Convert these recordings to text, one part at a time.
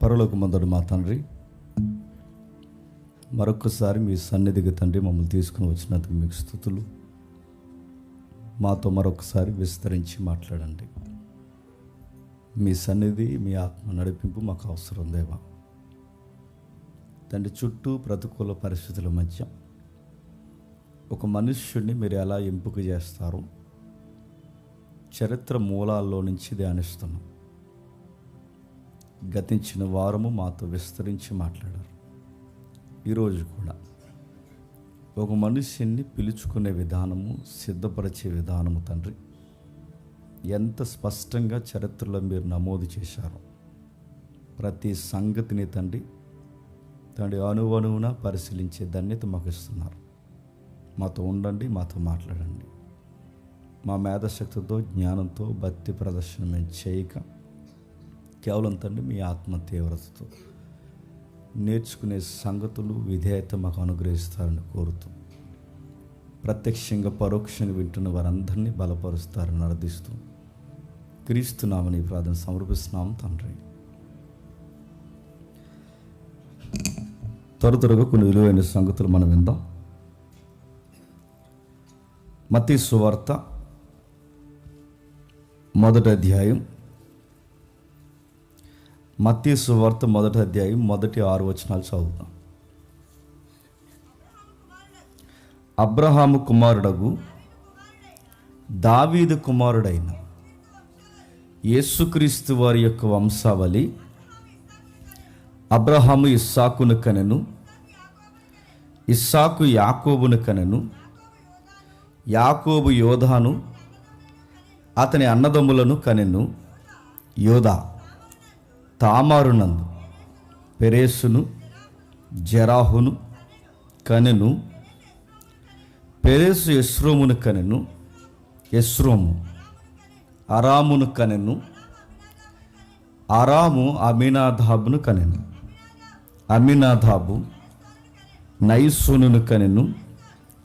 పరలోకమందున మా తండ్రి, మరొకసారి మీ సన్నిధికి తండ్రి మమ్మల్ని తీసుకుని వచ్చినందుకు మీకు స్తుతులు. మాతో మరొకసారి విస్తరించి మాట్లాడండి. మీ సన్నిధి, మీ ఆత్మ నడిపింపు మాకు అవసరం దేవా తండ్రి. చుట్టూ ప్రతికూల పరిస్థితుల మధ్య ఒక మనుష్యుడిని మీరు ఎలా ఎంపిక చేస్తారు, చరిత్ర మూలాల్లో నుంచి ధ్యానిస్తున్నాం. గతించిన వారము మాతో విస్తరించి మాట్లాడారు. ఈరోజు కూడా ఒక మనుష్యుని పిలుచుకునే విధానము, సిద్ధపరిచే విధానము తండ్రి ఎంత స్పష్టంగా చరిత్రలో మీరు నమోదు చేశారు. ప్రతి సంగతిని తండ్రి అణువణువున పరిశీలించే ధన్యత మాకు ఇస్తున్నారు. మాతో ఉండండి, మాతో మాట్లాడండి. మా మేధశక్తితో, జ్ఞానంతో భక్తి ప్రదర్శన మేము చేయక కేవలం తండ్రి మీ ఆత్మ తీవ్రతతో నేర్చుకునే సంగతులు, విధేయత మాకు అనుగ్రహిస్తారని కోరుతూ, ప్రత్యక్షంగా పరోక్షంగా వింటున్న వారందరినీ బలపరుస్తారని అర్థిస్తూ క్రీస్తునామని ప్రార్థన సమర్పిస్తున్నాం తండ్రి. త్వరగా కొన్ని విలువైన సంగతులు మనం విందాం. మత్తయి సువార్త మొదటి అధ్యాయం, మత్తయి సువార్త మొదటి అధ్యాయం మొదటి 6 వచనాలు చదువుతాం. అబ్రహాము కుమారుడగు దావీదు కుమారుడైన యేసుక్రీస్తు వారి యొక్క వంశావళి. అబ్రహాము ఇస్సాకును కనెను, ఇస్సాకు యాకోబును కనెను, యాకోబు యోధాను అతని అన్నదమ్ములను కనెను. యోధా తామారునందు పెరేసును జెరాహును కనెను. పెరేసు ఎస్రోమును కనెను, ఎస్రోము అరామును కనెను, అరాము అమీనాదాబును కనెను, అమీనాదాబు నయసోనును కనెను,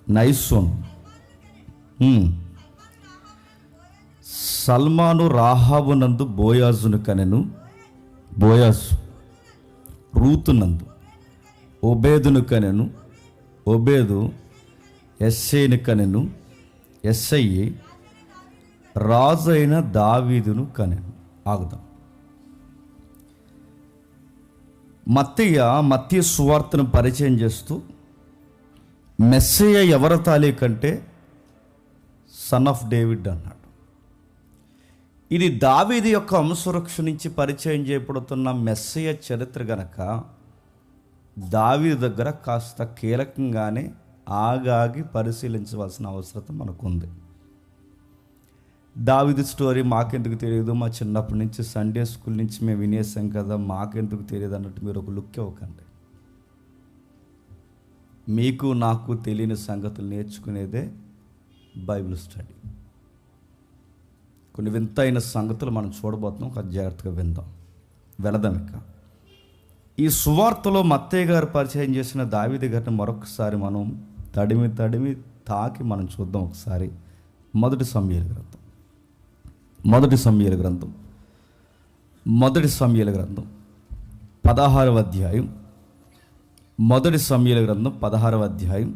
నయసోను సల్మాను రాహాబునందు బోయాజును కనెను, బోయాజు రూతునందు ఒబేదును కనెను, ఒబేదు ఎస్సైను కనెను, ఎస్సై రాజు అయిన దావీదును కనెను. ఆగుదాం. మత్తయి సువార్తను పరిచయం చేస్తూ మెస్సయ్య ఎవరి తాలూకంటే సన్ ఆఫ్ డేవిడ్ అన్నాడు. ఇది దావీదు యొక్క వంశవృక్ష నుంచి పరిచయం చేయబడుతున్న మెస్సయ్య చరిత్ర గనక దావీదు దగ్గర కాస్త కీలకంగానే ఆగాగి పరిశీలించవలసిన అవసరం మనకుంది. దావీదు స్టోరీ మాకెందుకు తెలియదు, మా చిన్నప్పటి నుంచి సండే స్కూల్ నుంచి మేము వినేసాం కదా, మాకెందుకు తెలియదు అన్నట్టు మీరు ఒక లుక్ ఇవ్వకండి. మీకు నాకు తెలియని సంగతులు నేర్చుకునేదే బైబిల్ స్టడీ. కొన్ని వింతైన సంగతులు మనం చూడబోతున్నాం, ఒక జాగ్రత్తగా వెళదాం. ఇక ఈ సువార్తలో మత్తయ్య గారు పరిచయం చేసిన దావీదు గారిని మరొకసారి మనం తడిమి తాకి మనం చూద్దాం ఒకసారి. మొదటి సమూయేలు గ్రంథం 16వ అధ్యాయం, మొదటి సమూయేలు గ్రంథం 16వ అధ్యాయం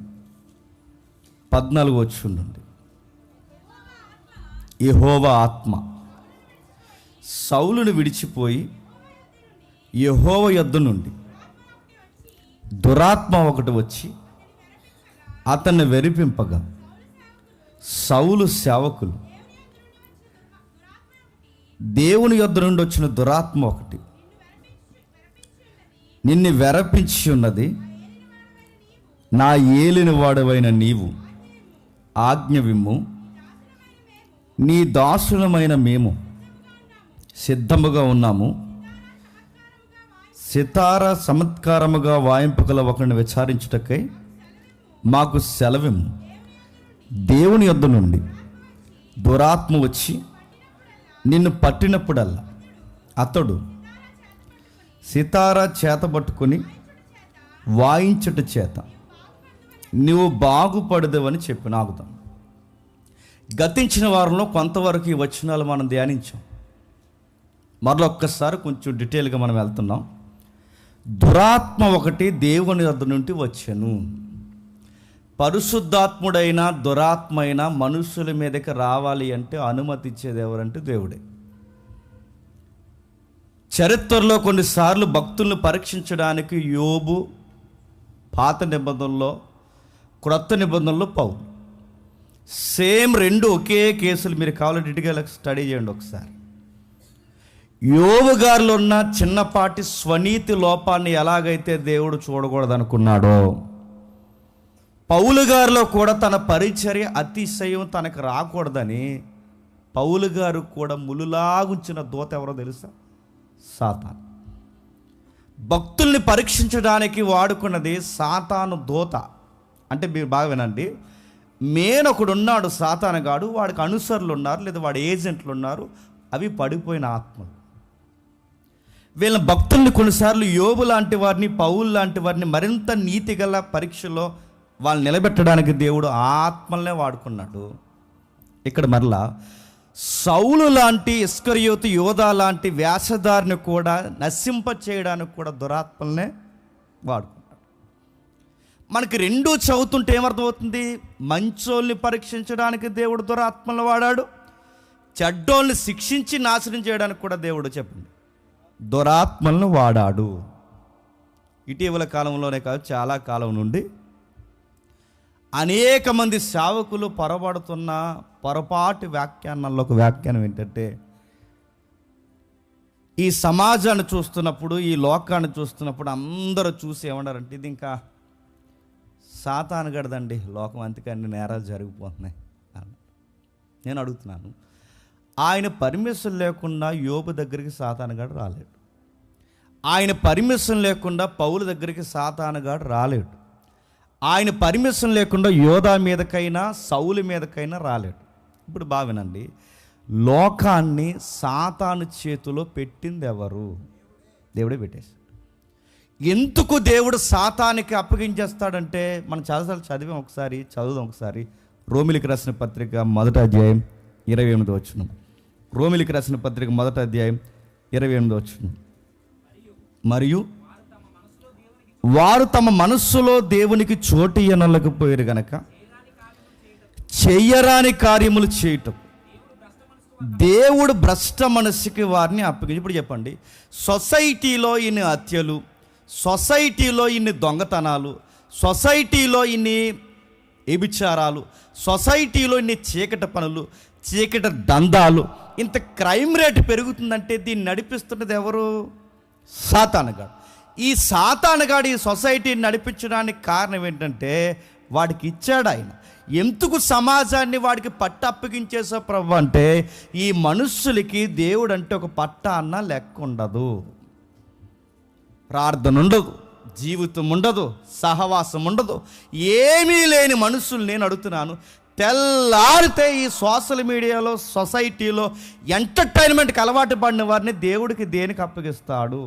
14వ వచనం నుండి. యెహోవా ఆత్మ సౌలును విడిచిపోయి యెహోవా యొద్ద నుండి దురాత్మ ఒకటి వచ్చి అతన్ని వెరిపింపగా, సౌలు సేవకులు దేవుని యొద్ద నుండి వచ్చిన దురాత్మ ఒకటి నిన్ను వెరపించి ఉన్నది, నా ఏలిన వాడవైన నీవు ఆజ్ఞ విమ్ము, నీ దాసులమైన మేము సిద్ధముగా ఉన్నాము, సితార చమత్కారముగా వాయింపగల ఒకరిని విచారించుటకై మాకు సెలవిమ్ము. దేవుని యొద్ద నుండి దురాత్మ వచ్చి నిన్ను పట్టినప్పుడల్లా అతడు సితార చేతబట్టుకొని వాయించుట చేత నువ్వు బాగుపడదవని చెప్పి ఆగుతాం. గతించిన వారంలో కొంతవరకు ఈ వచనాలు మనం ధ్యానించాం. మరొక్కసారి కొంచెం డీటెయిల్గా మనం వెళ్తున్నాం. దురాత్మ ఒకటి దేవుని వద్ద నుండి వచ్చెను. పరిశుద్ధాత్ముడైన దురాత్మ అయినా మనుషుల మీదకి రావాలి అంటే అనుమతి ఇచ్చేది ఎవరంటే దేవుడే. చరిత్రలో కొన్నిసార్లు భక్తులను పరీక్షించడానికి యోబు, పాత నిబంధనలో క్రొత్త నిబంధనలో పౌలు, సేమ్ రెండు ఒకే కేసులు. మీరు కావాలంటే ఇటుగా స్టడీ చేయండి ఒకసారి. యోబు గారిలో ఉన్న చిన్నపాటి స్వనీతి లోపాన్ని ఎలాగైతే దేవుడు చూడకూడదు అనుకున్నాడో, పౌలు గారిలో కూడా తన పరిచర్య అతిశయం తనకు రాకూడదని పౌలు గారు కూడా ములులాగుంచిన దూత ఎవరో తెలుసా? సాతాను. భక్తుల్ని పరీక్షించడానికి వాడుకున్నది సాతాను దూత. అంటే మీరు బాగా వినండి, మెయిన్ ఒకడు ఉన్నాడు సాతానుగాడు, వాడికి అనుసరులు ఉన్నారు లేదా వాడి ఏజెంట్లు ఉన్నారు, అవి పడిపోయిన ఆత్మలు. వీళ్ళ భక్తుల్ని కొన్నిసార్లు యోబు లాంటి వారిని, పౌలు లాంటి వారిని మరింత నీతిగల పరీక్షలో వాళ్ళు నిలబెట్టడానికి దేవుడు ఆత్మలనే వాడుకున్నాడు. ఇక్కడ మరలా సౌలు లాంటి, ఇస్కరియోతు, యోధా లాంటి వేషధారిని కూడా నశింప చేయడానికి కూడా దురాత్మలనే వాడుకున్నాడు. మనకి రెండూ చదువుతుంటే ఏమర్థమవుతుంది? మంచోళ్ళని పరీక్షించడానికి దేవుడు దురాత్మలను వాడాడు, చెడ్డోళ్ళని శిక్షించి నాశనం చేయడానికి కూడా దేవుడు చెప్పండి దురాత్మలను వాడాడు. ఇటీవల కాలంలోనే కాదు, చాలా కాలం నుండి అనేక మంది సేవకులు పొరబడుతున్న పొరపాటు వ్యాఖ్యానాల్లో ఒక వ్యాఖ్యానం ఏంటంటే, ఈ సమాజాన్ని చూస్తున్నప్పుడు, ఈ లోకాన్ని చూస్తున్నప్పుడు అందరూ చూసి ఏమన్నారంటే, ఇది ఇంకా సాతాను గడదండి లోకం, అందుకే అన్ని నేరాలు జరిగిపోతున్నాయి. నేను అడుగుతున్నాను, ఆయన పర్మిషన్ లేకుండా యోబు దగ్గరికి సాతానుగాడు రాలేడు. ఆయన పర్మిషన్ లేకుండా పౌలు దగ్గరికి సాతానుగాడు రాలేడు. ఆయన పర్మిషన్ లేకుండా యోధా మీదకైనా సౌలు మీదకైనా రాలేడు. ఇప్పుడు బావినండి, లోకాన్ని సాతాను చేతిలో పెట్టింది ఎవరు? దేవుడే పెట్టేశాడు. ఎందుకు దేవుడు సాతానికి అప్పగించేస్తాడంటే, మనం చాలాసార్లు చదివాం, ఒకసారి చదువుదాం. ఒకసారి రోమిలికి రాసిన పత్రిక 1వ అధ్యాయం 28వ వచనం. రోమిలికి రాసిన పత్రిక 1వ అధ్యాయం 28వ వచనం. మరియు వారు తమ మనస్సులో దేవునికి చోటు ఇయ్యనలేకపోయారు గనక చెయ్యరాని కార్యములు చేయటం దేవుడు భ్రష్ట మనస్సుకి వారిని అప్పగించి. ఇప్పుడు చెప్పండి, సొసైటీలో ఇన్ని హత్యలు, సొసైటీలో ఇన్ని దొంగతనాలు, సొసైటీలో ఇన్ని వ్యభిచారాలు, సొసైటీలో ఇన్ని చీకటి పనులు, చీకటి దందాలు, ఇంత క్రైమ్ రేట్ పెరుగుతుందంటే దీన్ని నడిపిస్తున్నది ఎవరు? సాతానుగాడు. ఈ సాతానుగాడు ఈ సొసైటీని నడిపించడానికి కారణం ఏంటంటే, వాడికి ఇచ్చాడు ఆయన. ఎందుకు సమాజాన్ని వాడికి పట్ట అప్పగించేసా ప్రభు అంటే, ఈ మనుషులకి దేవుడు అంటే ఒక పట్ట అన్న లెక్క ఉండదు, ప్రార్థన ఉండదు, జీవితం ఉండదు, సహవాసం ఉండదు, ఏమీ లేని మనుషులు. నేను అడుగుతున్నాను, తెల్లారితే ఈ సోషల్ మీడియాలో, సొసైటీలో ఎంటర్టైన్మెంట్కి అలవాటు పడిన వారిని దేవుడికి దేనికి అప్పగిస్తాడు?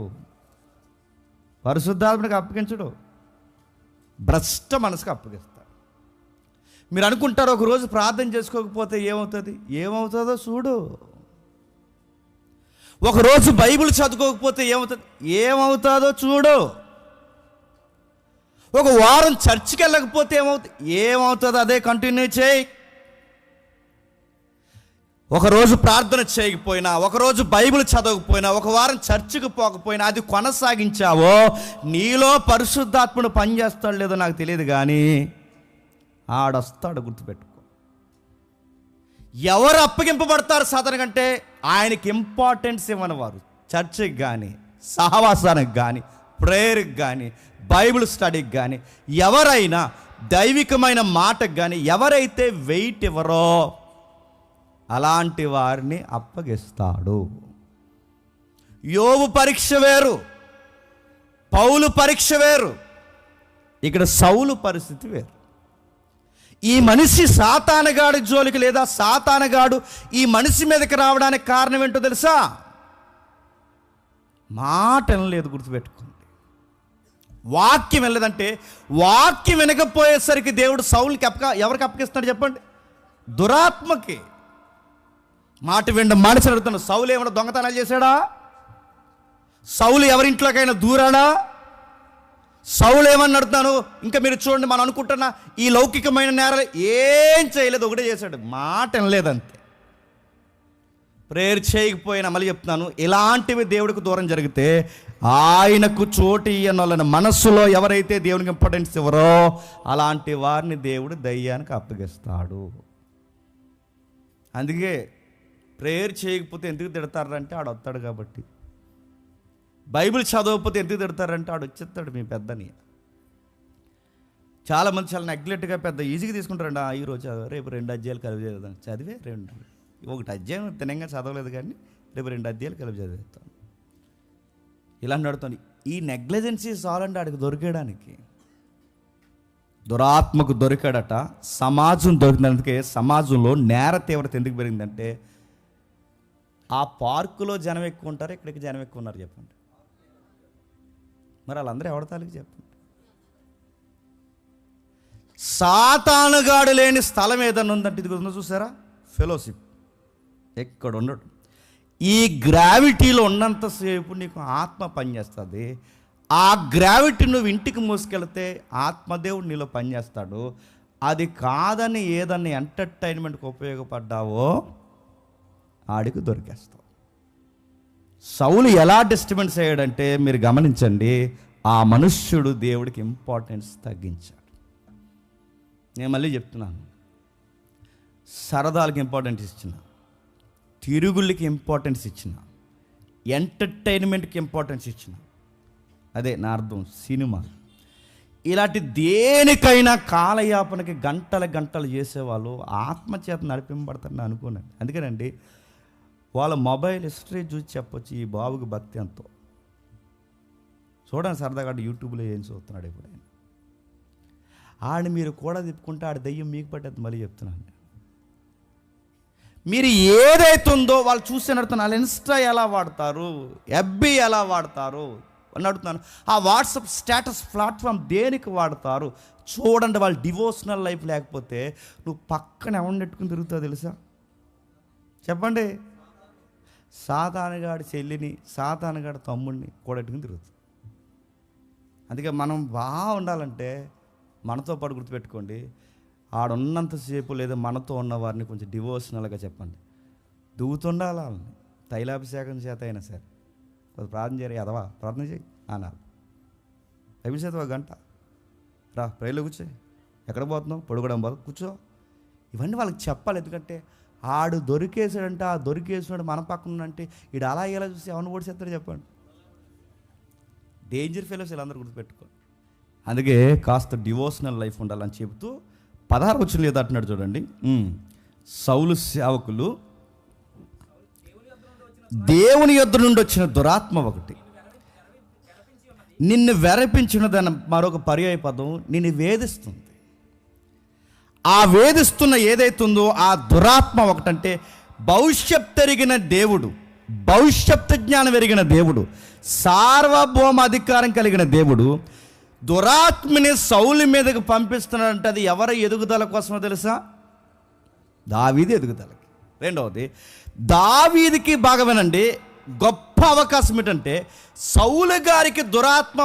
పరిశుద్ధాత్మకి అప్పగించడు, భ్రష్ట మనసుకు అప్పగిస్తాడు. మీరు అనుకుంటారు, ఒకరోజు ప్రార్థన చేసుకోకపోతే ఏమవుతుంది? ఏమవుతుందో చూడు. ఒకరోజు బైబిల్ చదువుకోకపోతే ఏమవుతుంది? ఏమవుతుందో చూడు. ఒక వారం చర్చికి వెళ్ళకపోతే ఏమవుతుంది? ఏమవుతుందో అదే కంటిన్యూ చేయి. ఒకరోజు ప్రార్థన చేయకపోయినా, ఒకరోజు బైబిల్ చదవకపోయినా, ఒక వారం చర్చికి పోకపోయినా అది కొనసాగించావో, నీలో పరిశుద్ధాత్ముడు పనిచేస్తాడు లేదో నాకు తెలియదు, కానీ ఆడొస్తాడు, గుర్తుపెట్టుకో. ఎవరు అప్పగింపబడతారు సాధారణ కంటే? ఆయనకి ఇంపార్టెన్స్ ఇవ్వని వారు. చర్చికి కానీ, సహవాసానికి కానీ, ప్రేయర్కి కానీ, బైబిల్ స్టడీకి కానీ, ఎవరైనా దైవికమైన మాటకు కానీ ఎవరైతే వెయిట్ ఇవ్వరో అలాంటి వారిని అప్పగిస్తాడు. యోబు పరీక్ష వేరు, పౌలు పరీక్ష వేరు, ఇక్కడ సౌలు పరిస్థితి వేరు. ఈ మనిషి సాతానుగాడి జోలికి, లేదా సాతానుగాడు ఈ మనిషి మీదకి రావడానికి కారణం ఏంటో తెలుసా? మాట వినలేదు. గుర్తుపెట్టుకోండి, వాక్యం వెళ్ళదంటే, వాక్యం వినకపోయేసరికి దేవుడు సౌలుకి ఎవరికి అప్పగిస్తాడు చెప్పండి? దురాత్మకి. మాట వినడం మానేసి అడుగుతాను, సౌలు ఏమైనా దొంగతనాలు చేశాడా? సౌలు ఎవరింట్లోకైనా దూరాడా? సౌలు ఏమని అడుగుతాను, ఇంకా మీరు చూడండి, మనం అనుకుంటున్నా ఈ లౌకికమైన నేరాలు ఏం చేయలేదు, ఒకటే చేశాడు, మాట వినలేదంతే. ప్రేయర్ చేయకపోయినా మళ్ళీ చెప్తున్నాను, ఇలాంటివి దేవుడికి దూరం జరిగితే ఆయనకు చోటు ఇయ్యని వాళ్ళని మనస్సులో ఎవరైతే దేవునికి ఇంపార్టెన్స్ ఇవ్వరో అలాంటి వారిని దేవుడు దయ్యానికి అప్పగిస్తాడు. అందుకే ప్రేయర్ చేయకపోతే ఎందుకు తిడతారంటే ఆడు వస్తాడు కాబట్టి, బైబిల్ చదవకపోతే ఎందుకు తిడతారంటే ఆడు వచ్చేస్తాడు మీ పెద్దని. చాలామంది చాలా నెగ్లెక్ట్గా పెద్ద ఈజీగా తీసుకుంటారండి, ఈరోజు రేపు 2 అధ్యాయాలు కలిపి చదువుతాను, చదివే 1 అధ్యాయం తినంగా చదవలేదు కానీ రేపు 2 అధ్యాయాలు కలిపి చదివేస్తాను, ఇలా నడుతాను. ఈ నెగ్లిజెన్సీ చాలండి ఆడికి దొరికేయడానికి. దురాత్మకు దొరికాడట, సమాజం దొరికినందుకే సమాజంలో నేర తీవ్రత ఎందుకు పెరిగిందంటే ఆ పార్కులో జనం ఎక్కువ ఉంటారు, ఇక్కడికి జనం ఎక్కువ ఉన్నారు చెప్పండి. మరి వాళ్ళందరూ ఎవడతానికి చెప్పండి. సాతానుగాడు లేని స్థలం ఏదన్నా ఉందంటే ఇది ఉందో చూసారా, ఫెలోషిప్. ఎక్కడ ఉండడు. ఈ గ్రావిటీలో ఉన్నంతసేపు నీకు ఆత్మ పనిచేస్తుంది. ఆ గ్రావిటీ నువ్వు ఇంటికి మోసుకెళ్తే ఆత్మదేవుడు నీలో పనిచేస్తాడు. అది కాదని ఏదన్నా ఎంటర్టైన్మెంట్కి ఉపయోగపడ్డావో ఆడికి దొరికేస్తావు. సౌలు ఎలా డిస్టర్బెన్స్ అయ్యాడంటే మీరు గమనించండి, ఆ మనుష్యుడు దేవుడికి ఇంపార్టెన్స్ తగ్గించాడు. నేను మళ్ళీ చెప్తున్నాను, సరదాలకు ఇంపార్టెన్స్ ఇచ్చిన, తిరుగుళ్ళకి ఇంపార్టెన్స్ ఇచ్చిన, ఎంటర్టైన్మెంట్కి ఇంపార్టెన్స్ ఇచ్చిన, అదే నా అర్థం సినిమా, ఇలాంటి దేనికైనా కాలయాపనకి గంటలు చేసేవాళ్ళు ఆత్మచేత నడిపింపబడతారని అనుకున్నాను. అందుకేనండి వాళ్ళ మొబైల్ హిస్టరీ చూసి చెప్పొచ్చు ఈ బాబుకి భక్తి ఎంతో. చూడండి సరదాగా యూట్యూబ్లో ఏం చూస్తున్నాడు ఎప్పుడైనా. ఆడిని మీరు కూడా తిప్పుకుంటే ఆడి దయ్యం మీకు పట్టేది. మళ్ళీ చెప్తున్నాను, మీరు ఏదైతుందో వాళ్ళు చూసి నడుతున్నారు. వాళ్ళు ఇన్స్టా ఎలా వాడతారు, ఎఫ్బీ ఎలా వాడతారు అని అడుగుతున్నాను. ఆ వాట్సాప్ స్టేటస్ ప్లాట్ఫామ్ దేనికి వాడతారు చూడండి. వాళ్ళు డివోషనల్ లైఫ్ లేకపోతే నువ్వు పక్కన ఎవరిని నెట్టుకుని తిరుగుతావు తెలుసా చెప్పండి. సాతానుగాడి చెల్లిని, సాతానుగాడి తమ్ముడిని కూడెట్టుకుని తిరుగుతుంది. అందుకే మనం బాగా ఉండాలంటే మనతో పాటు గుర్తుపెట్టుకోండి, ఆడున్నంతసేపు లేదా మనతో ఉన్న వారిని కొంచెం డివోషనల్గా చెప్పండి. దువ్వుతుండాలి వాళ్ళని, తైలాభిషేకం చేత అయినా సరే కొంచెం ప్రార్థన చేయరు, ఎదవా ప్రార్థన చేయి అనాలి. బైబిల్ చేత 1 గంట రా ప్రేయర్లో కూర్చో, ఎక్కడ పోతున్నావు పొడుగడం పోదు కూర్చో, ఇవన్నీ వాళ్ళకి చెప్పాలి. ఎందుకంటే ఆడు దొరికేసాడంటే ఆ దొరికేసాడు మన పక్కన అంటే ఈడు అలా ఇలా చూసి ఎవరిని ఓడిసేస్తాడు చెప్పండి. డేంజర్ ఫెలోస్ వీళ్ళందరూ గుర్తుపెట్టుకోండి. అందుకే కాస్త డివోషనల్ లైఫ్ ఉండాలని చెబుతూ 16 వచనం లేదా అంటున్నాడు చూడండి. సౌలు సేవకులు దేవుని యొద్ద నుండి వచ్చిన దురాత్మ ఒకటి నిన్ను వెరపించినదని మరొక పర్యాయ పదం నిన్ను వేధిస్తుంది. ఆ వేధిస్తున్న ఏదైతుందో ఆ దురాత్మ ఒకటంటే భవిష్యత్ ఎరిగిన దేవుడు, భవిష్యత్తు జ్ఞానం ఎరిగిన దేవుడు, సార్వభౌమ అధికారం కలిగిన దేవుడు దురాత్మని సౌలు మీదకి పంపిస్తున్నాడంటే అది ఎవరి ఎదుగుదల కోసమో తెలుసా? దావీదు ఎదుగుదలకి. రెండవది, దావీదుకి బాగా వినండి, గొప్ప అవకాశం ఏంటంటే సౌలు గారికి దురాత్మ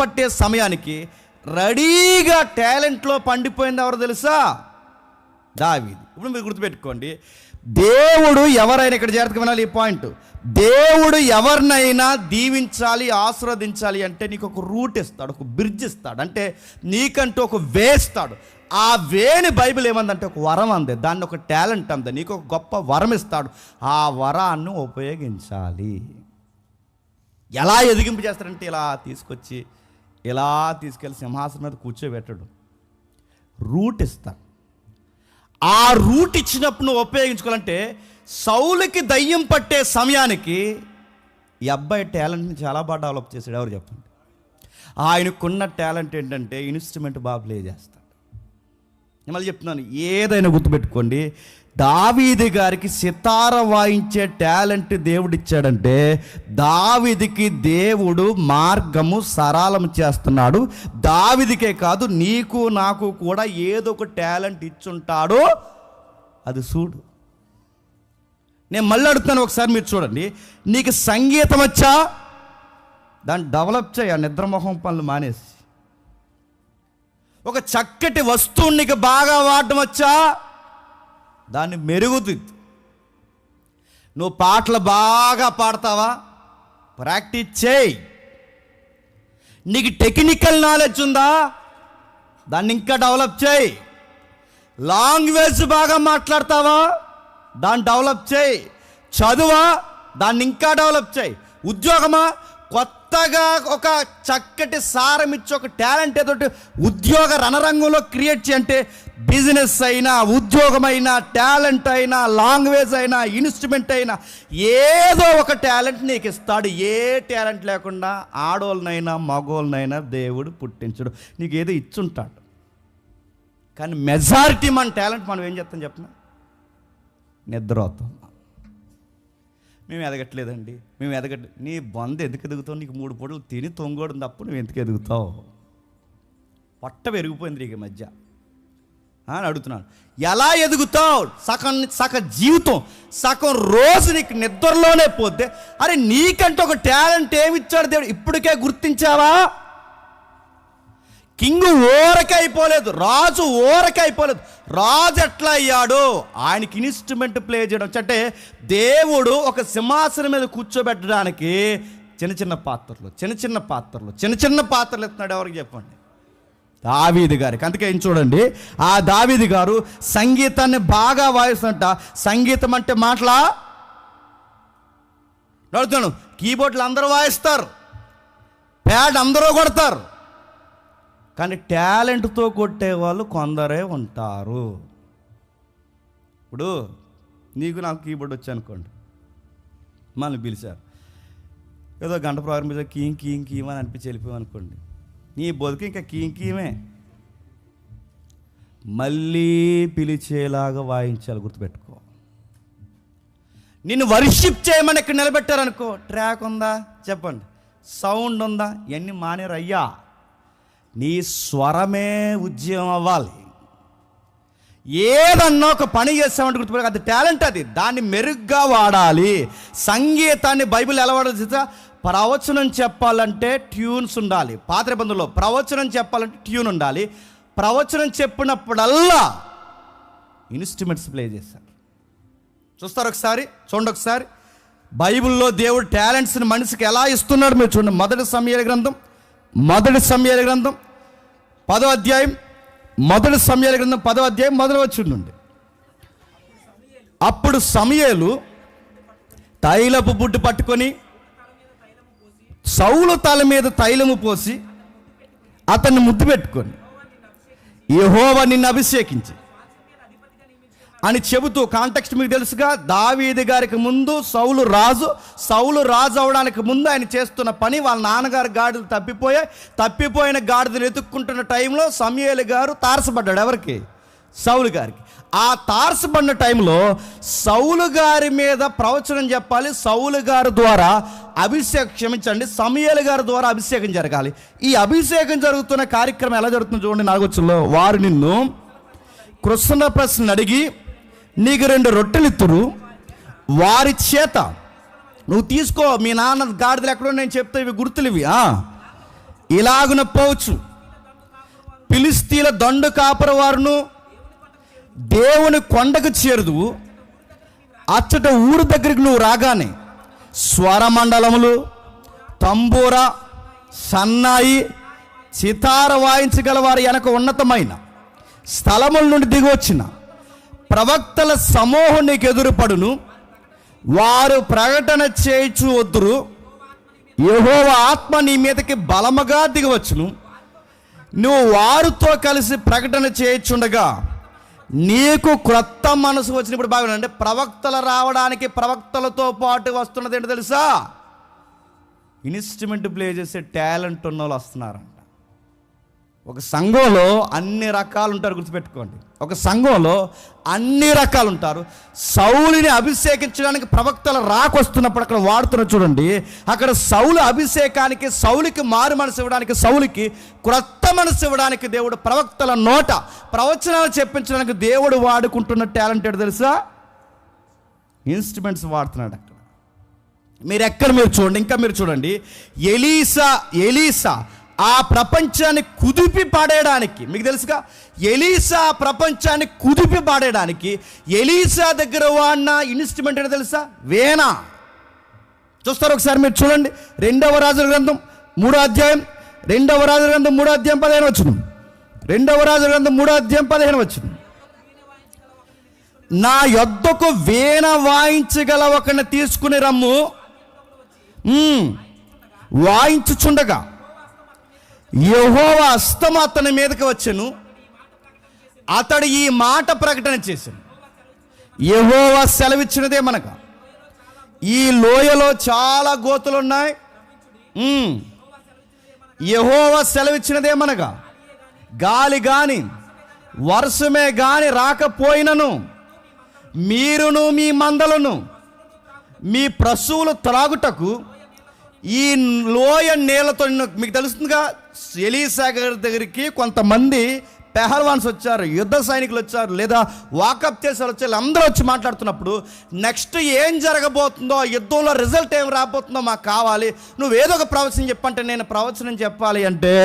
పట్టే సమయానికి రెడీగా టాలెంట్లో పండిపోయింది ఎవరు తెలుసా? దావీదు. ఇప్పుడు మీరు గుర్తుపెట్టుకోండి, దేవుడు ఎవరైనా, ఇక్కడ జాగ్రత్తగా వినాలి ఈ పాయింట్, దేవుడు ఎవరినైనా దీవించాలి ఆశీర్వదించాలి అంటే నీకు ఒక రూట్ ఇస్తాడు, ఒక బ్రిడ్జ్ ఇస్తాడు, అంటే నీకంటూ ఒక వే ఇస్తాడు. ఆ వేని బైబిల్ ఏమందంటే ఒక వరం అందే, దాన్ని ఒక టాలెంట్ అందే, నీకు ఒక గొప్ప వరం ఇస్తాడు. ఆ వరాన్ని ఉపయోగించాలి. ఎలా ఎదిగింపు చేస్తాడంటే ఇలా తీసుకొచ్చి ఇలా తీసుకెళ్ళి సింహాసనం మీద కూర్చోబెట్టడు, రూట్ ఇస్తాడు. ఆ రూట్ ఇచ్చినప్పుడు నువ్వు ఉపయోగించుకోవాలంటే సౌలుకి దయ్యం పట్టే సమయానికి ఈ అబ్బాయి టాలెంట్ని చాలా బాగా డెవలప్ చేశాడు. ఎవరు చెప్పండి? ఆయనకున్న టాలెంట్ ఏంటంటే ఇన్స్ట్రుమెంట్ బాగా ప్లే చేస్తాడు. నేను మళ్ళీ చెప్తున్నాను, ఏదైనా గుర్తుపెట్టుకోండి, దావీదు గారికి సితార వాయించే టాలెంట్ దేవుడు ఇచ్చాడంటే దావీదుకి దేవుడు మార్గము సరళం చేస్తున్నాడు. దావీదుకే కాదు, నీకు నాకు కూడా ఏదో ఒక టాలెంట్ ఇచ్చుంటాడు, అది చూడు. నేను మళ్ళీ అడుగుతాను, ఒకసారి మీరు చూడండి, నీకు సంగీతం వచ్చా? దాన్ని డెవలప్ చేయి. ఆ నిద్రమోహం పనులు మానేసి ఒక చక్కటి వస్తువుని నీకు బాగా వాడటం వచ్చా, దాన్ని మెరుగుదిద్దు. నువ్వు పాటలు బాగా పాడతావా, ప్రాక్టీస్ చేయి. నీకు టెక్నికల్ నాలెడ్జ్ ఉందా, దాన్ని ఇంకా డెవలప్ చేయి. లాంగ్వేజ్ బాగా మాట్లాడతావా, దాన్ని డెవలప్ చేయి. చదువా, దాన్ని ఇంకా డెవలప్ చేయి. ఉద్యోగమా, కొత్తగా ఒక చక్కటి సారం ఇచ్చి ఒక టాలెంట్ ఏదో ఉద్యోగ రణరంగంలో క్రియేట్ చేయంటే, బిజినెస్ అయినా, ఉద్యోగమైనా, టాలెంట్ అయినా, లాంగ్వేజ్ అయినా, ఇన్స్ట్రుమెంట్ అయినా, ఏదో ఒక టాలెంట్ నీకు ఇస్తాడు. ఏ టాలెంట్ లేకుండా ఆడోళ్ళనైనా మగోళ్ళనైనా దేవుడు పుట్టించడు. నీకు ఏదో ఇచ్చుంటాడు. కానీ మెజారిటీ మన టాలెంట్ మనం ఏం చేస్తాం చెప్పిన, నిద్రపోతాం. మేము ఎదగట్లేదండి, మేము ఎదగట్లేదు. నీ బొంద ఎందుకు ఎదుగుతావు? నీకు 3 పూటలు తిని తొంగోడు తప్ప నువ్వు ఎందుకు ఎదుగుతావు? పొట్ట పెరిగిపోయింది నీకు మధ్య అని అడుగుతున్నాను. ఎలా ఎదుగుతావు? సగం జీవితం, సగం రోజు నీకు నిద్రలోనే పోతే, అరే నీకంటే ఒక టాలెంట్ ఏమిచ్చాడు దేవుడు, ఇప్పటికే గుర్తించావా? కింగ్ ఓరకే అయిపోలేదు, రాజు ఓరకే అయిపోలేదు. రాజు ఎట్లా అయ్యాడు? ఆయనకి ఇన్స్ట్రుమెంట్ ప్లే చేయడం. అంటే దేవుడు ఒక సింహాసనం మీద కూర్చోబెట్టడానికి చిన్న చిన్న పాత్రలు ఇస్తున్నాడు. ఎవరికి చెప్పండి? దావీదు గారికి. అందుకే ఏం చూడండి, ఆ దావీదు గారు సంగీతాన్ని బాగా వాయిస్తుంట. సంగీతం అంటే మాటలా అడుగుతాను. కీబోర్డ్లు అందరూ వాయిస్తారు, ప్యాడ్ అందరూ కొడతారు, కానీ టాలెంట్తో కొట్టేవాళ్ళు కొందరే ఉంటారు. ఇప్పుడు నీకు నాకు కీబోర్డ్ వచ్చానుకోండి, మనల్ని పిలిచారు, ఏదో గంట ప్రారంభించా కీం అని అనిపించి వెళ్ళిపోయాం అనుకోండి, నీ బతుకు ఇంకా కీమే. మళ్ళీ పిలిచేలాగా వాయించాలి, గుర్తుపెట్టుకో. నిన్ను వర్షిప్ చేయమని ఇక్కడ నిలబెట్టారనుకో, ట్రాక్ ఉందా చెప్పండి, సౌండ్ ఉందా, ఇవన్నీ మానేరు అయ్యా. నీ స్వరమే ఉద్యమం అవ్వాలి. ఏదన్నా ఒక పని చేస్తామంటే గుర్తుపెట్టు, అది టాలెంట్, అది దాన్ని మెరుగ్గా వాడాలి. సంగీతాన్ని బైబిల్ ఎలా వాడాలి? ప్రవచనం చెప్పాలంటే ట్యూన్స్ ఉండాలి. పాత నిబంధనలో ప్రవచనం చెప్పాలంటే ట్యూన్ ఉండాలి. ప్రవచనం చెప్పినప్పుడల్లా ఇన్స్ట్రుమెంట్స్ ప్లే చేశారు. చూస్తారు ఒకసారి, చూడండి ఒకసారి. బైబిల్లో దేవుడు టాలెంట్స్ని మనిషికి ఎలా ఇస్తున్నాడు మీరు చూడండి. మొదటి సమూయేలు గ్రంథం 10వ అధ్యాయం, మొదటి సమూయేలు గ్రంథం 10వ అధ్యాయం మొదటి వచనం నుండి. అప్పుడు సమూయేలు తైలపు బుడ్డు పట్టుకొని సౌలు తల మీద తైలము పోసి అతన్ని ముద్దు పెట్టుకొని, యెహోవా నిన్ను అభిషేకించి అని చెబుతూ, కాంటెక్స్ట్ మీకు తెలుసుగా, దావీదు గారికి ముందు సౌలు రాజు అవడానికి ముందు ఆయన చేస్తున్న పని, వాళ్ళ నాన్నగారు గాడిదలు తప్పిపోయిన గాడిదలు ఎత్తుక్కుంటున్న టైంలో సమూయేలు గారు తారసపడ్డాడు. ఎవరికి? సౌలు గారికి. ఆ తారసపడిన టైంలో సౌలు గారి మీద ప్రవచనం చెప్పాలి, సౌలు గారి ద్వారా సమూయేలు గారి ద్వారా అభిషేకం జరగాలి. ఈ అభిషేకం జరుగుతున్న కార్యక్రమం ఎలా జరుగుతుందో చూడండి. నాగొచ్చులో వారు నిన్ను కృష్ణ ప్రశ్న అడిగి నీకు 2 రొట్టెలు ఇత్తురు, వారి చేత నువ్వు తీసుకో, మీ నాన్న గాడిదలు ఎక్కడో నేను చెప్తా, ఇవి గుర్తులు ఇవి, ఇలాగున పోవచ్చు. ఫిలిష్తీయుల దండు కాపరి వారును దేవుని కొండకు చేరుదు, అచ్చట ఊరు దగ్గరికి నువ్వు రాగానే స్వరమండలములు, తంబూర, సన్నాయి, సితార వాయించగల వారి వెనక ఉన్నతమైన స్థలముల నుండి దిగి వచ్చిన ప్రవక్తల సమూహం నీకు ఎదురుపడును. వారు ప్రకటన చేయించు వద్దురు. యెహోవా ఆత్మ నీ మీదకి బలముగా దిగవచ్చును. నువ్వు వారితో కలిసి ప్రకటన చేయించుండగా నీకు క్రొత్త మనసు వచ్చినప్పుడు బాగా అంటే, ప్రవక్తలు రావడానికి ప్రవక్తలతో పాటు వస్తున్నది ఏంటో తెలుసా? ఇన్స్ట్రుమెంట్ ప్లే చేసే టాలెంట్ ఉన్న వాళ్ళు వస్తున్నారంట. ఒక సంఘంలో అన్ని రకాలు ఉంటారు, గుర్తుపెట్టుకోండి. ఒక సంఘంలో అన్ని రకాలు ఉంటారు. సౌలుని అభిషేకించడానికి ప్రవక్తల రాకొస్తున్నప్పుడు అక్కడ వాడుతున్న చూడండి, అక్కడ సౌలు అభిషేకానికి, సౌలుకి మారు మనసు ఇవ్వడానికి, సౌలుకి క్రొత్త మనసు ఇవ్వడానికి దేవుడు ప్రవక్తల నోట ప్రవచనాలు చెప్పించడానికి దేవుడు వాడుకుంటున్న టాలెంట్ ఏంటో తెలుసా? ఇన్స్ట్రుమెంట్స్ వాడుతున్నాడు అక్కడ. మీరు చూడండి, ఇంకా మీరు చూడండి. ఎలీసా ఆ ప్రపంచాన్ని కుదిపి పాడేయడానికి, మీకు తెలుసుగా, ఎలీసా ప్రపంచాన్ని కుదిపి పాడేయడానికి ఎలీసా దగ్గర వాడిన ఇన్స్ట్రుమెంట్ ఏంటో తెలుసా? వీణ. చూస్తారు ఒకసారి మీరు చూడండి. 2వ రాజుల గ్రంథం 3వ అధ్యాయం 15 వచనం. 2వ రాజుల గ్రంథం 3వ అధ్యాయం 15 వచనం. నా యొద్దకు వీణ వాయించగల ఒకరిని తీసుకుని రమ్ము. వాయించుచుండగా యెహోవా హస్తము అతని మీదకి వచ్చెను. అతడు ఈ మాట ప్రకటన చేశాను. యెహోవా సెలవిచ్చినదే మనక, ఈ లోయలో చాలా గోతులు ఉన్నాయి. యెహోవా సెలవిచ్చినదే మనక, గాలి గాని వర్షమే గాని రాకపోయినను మీరును మీ మందలను మీ పశువులు త్రాగుటకు ఈ లోయ నీళ్లతో, మీకు తెలుస్తుందిగా, ఎలీసా గారి దగ్గరికి కొంతమంది పెహల్వాన్స్ వచ్చారు, యుద్ధ సైనికులు వచ్చారు, లేదా వాకప్ చేసే వచ్చారు. అందరూ వచ్చి మాట్లాడుతున్నప్పుడు నెక్స్ట్ ఏం జరగబోతుందో, యుద్ధంలో రిజల్ట్ ఏం రాబోతుందో మాకు కావాలి, నువ్వేదో ఒక ప్రవచనం చెప్పంటే నేను ప్రవచనం చెప్పాలి అంటే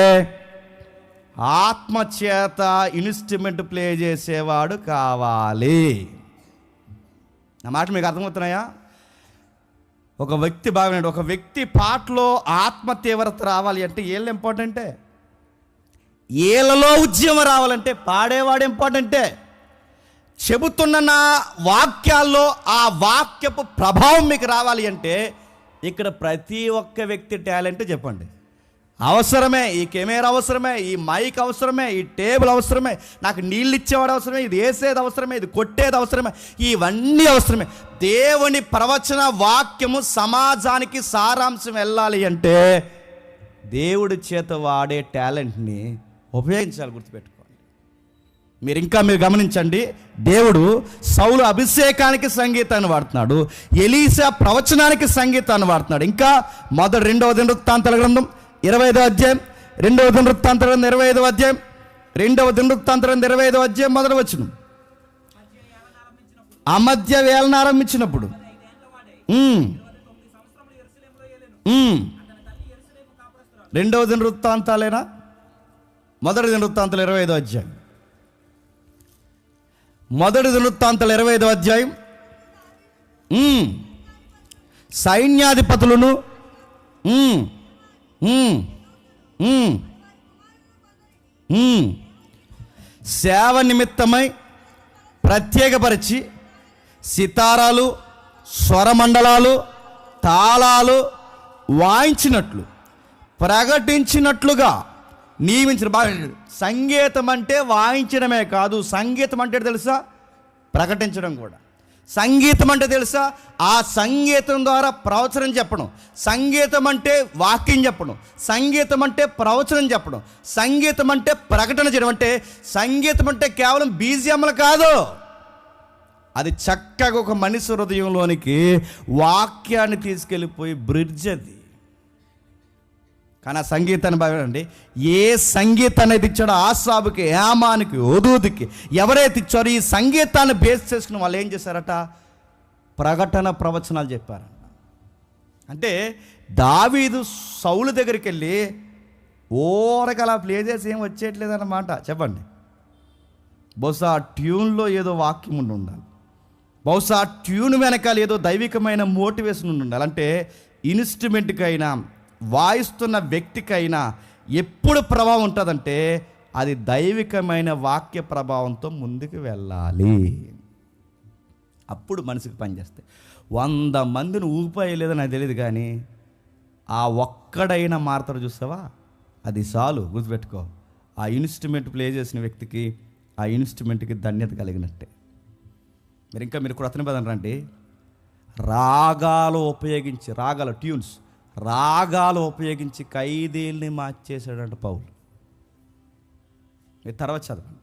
ఆత్మచేత ఇన్స్ట్రుమెంట్ ప్లే చేసేవాడు కావాలి. నా మాట మీకు అర్థమవుతున్నాయా? ఒక వ్యక్తి బాగున్నాడు, ఒక వ్యక్తి పాటలో ఆత్మ తీవ్రత రావాలి అంటే ఏళ్ళు ఇంపార్టెంటే, ఏళ్ళలో ఉద్యమం రావాలంటే పాడేవాడు ఇంపార్టెంటే, చెబుతున్న నా వాక్యాల్లో ఆ వాక్యపు ప్రభావం మీకు రావాలి అంటే ఇక్కడ ప్రతి ఒక్క వ్యక్తి టాలెంట్ చెప్పండి అవసరమే. ఈ కెమెరా అవసరమే, ఈ మైక్ అవసరమే, ఈ టేబుల్ అవసరమే, నాకు నీళ్ళు ఇచ్చేవాడు అవసరమే, ఇది వేసేది అవసరమే, ఇది కొట్టేది అవసరమే, ఇవన్నీ అవసరమే. దేవుని ప్రవచన వాక్యము సమాజానికి సారాంశం వెళ్ళాలి అంటే దేవుడి చేత వాడే టాలెంట్ని ఉపయోగించాలి. గుర్తుపెట్టుకోండి. మీరు గమనించండి. దేవుడు సౌలు అభిషేకానికి సంగీతాన్ని వాడుతున్నాడు, ఎలీసా ప్రవచనానికి సంగీతాన్ని వాడుతున్నాడు. ఇంకా 2వ దినవృత్తాంతాల గ్రంథం 25వ అధ్యాయం, 2వ దినవృత్తాంతాల గ్రంథం 25వ అధ్యాయం, 2వ దినవృత్తాంతాల గ్రంథం 25వ అధ్యాయం 1వ వచనం. అమధ్య వేళను ఆరంభించినప్పుడు 2వ దినవృత్తాంతాలేనా? 1వ దినవృత్తాంతాలు 25వ అధ్యాయం, 1వ దినవృత్తాంతాలు 25వ అధ్యాయం. సైన్యాధిపతులను సేవ నిమిత్తమై ప్రత్యేకపరిచి సితారాలు, స్వరమండలాలు, తాళాలు వాయించినట్లు ప్రకటించినట్లుగా నియమించిన. బాగా సంగీతం అంటే వాయించడమే కాదు, సంగీతం అంటే తెలుసా? ప్రకటించడం కూడా. సంగీతం అంటే తెలుసా? ఆ సంగీతం ద్వారా ప్రవచనం చెప్పడం. సంగీతం అంటే వాక్యం చెప్పడం. సంగీతం అంటే ప్రవచనం చెప్పడం. సంగీతం అంటే ప్రకటన చేయడం. అంటే సంగీతం అంటే కేవలం బీజిఎంలు కాదు, అది చక్కగా ఒక మనిషి హృదయంలోనికి వాక్యాన్ని తీసుకెళ్ళిపోయి బ్రిడ్జ్ అది. కానీ ఆ సంగీతాన్ని బాగండి, ఏ సంగీతాన్ని అయితే ఇచ్చాడో ఆసాబుకి, హేమానికి, ఓదూదికి ఎవరైతే ఇచ్చారో ఈ సంగీతాన్ని బేస్ చేసుకుని వాళ్ళు ఏం చేశారట? ప్రకటన ప్రవచనాలు చెప్పారంట. అంటే దావీదు సౌలు దగ్గరికి వెళ్ళి ఓరక అలా ప్లే చేసి ఏం వచ్చేయట్లేదన్నమాట. చెప్పండి. బహుశా ఆ ట్యూన్లో ఏదో వాక్యం ఉండాలి, బహుశా ఆ ట్యూన్ వెనకాల ఏదో దైవికమైన మోటివేషన్ ఉండాలి. అంటే ఇన్స్ట్రుమెంట్కైనా వాయిస్తున్న వ్యక్తికైనా ఎప్పుడు ప్రభావం ఉంటుందంటే అది దైవికమైన వాక్య ప్రభావంతో ముందుకు వెళ్ళాలి. అప్పుడు మనసుకు పనిచేస్తాయి. 100 మందిని ఊపిలేదో నాకు తెలియదు, కానీ ఆ ఒక్కడైనా మారుతారు చూస్తావా, అది చాలు. గుర్తుపెట్టుకో, ఆ ఇన్స్ట్రుమెంట్ ప్లే చేసిన వ్యక్తికి ఆ ఇన్స్ట్రుమెంట్కి ధన్యత కలిగినట్టే. మీరు కూడా అతని పదం రండి. రాగాలు ఉపయోగించి, ట్యూన్స్, రాగాలు ఉపయోగించి ఖైదీల్ని మార్చేశాడంట పౌలు. మీరు తర్వాత చదవండి.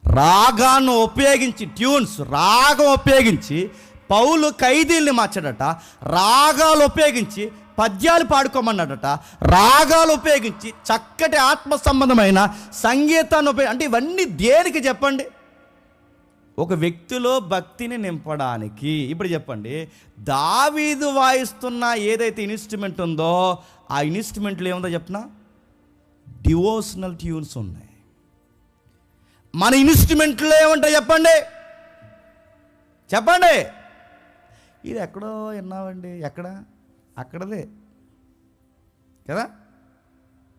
రాగాన్ని ఉపయోగించి, ట్యూన్స్, రాగం ఉపయోగించి పౌలు ఖైదీల్ని మార్చాడట. రాగాలు ఉపయోగించి పద్యాలు పాడుకోమన్నాడట. రాగాలు ఉపయోగించి చక్కటి ఆత్మ సంబంధమైన సంగీతాన్ని అంటే ఇవన్నీ దేనికి చెప్పండి? ఒక వ్యక్తిలో భక్తిని నింపడానికి ఇప్పుడు చెప్పండి, దావీదు వాయిస్తున్న ఏదైతే ఇన్స్ట్రుమెంట్ ఉందో ఆ ఇన్స్ట్రుమెంట్లో ఏముందో చెప్పనా, డివోషనల్ ట్యూన్స్ ఉన్నాయి. మన ఇన్స్ట్రుమెంట్లో ఏముంటాయి చెప్పండి, చెప్పండి. ఇది ఎక్కడో విన్నామండి, ఎక్కడ, అక్కడదే కదా.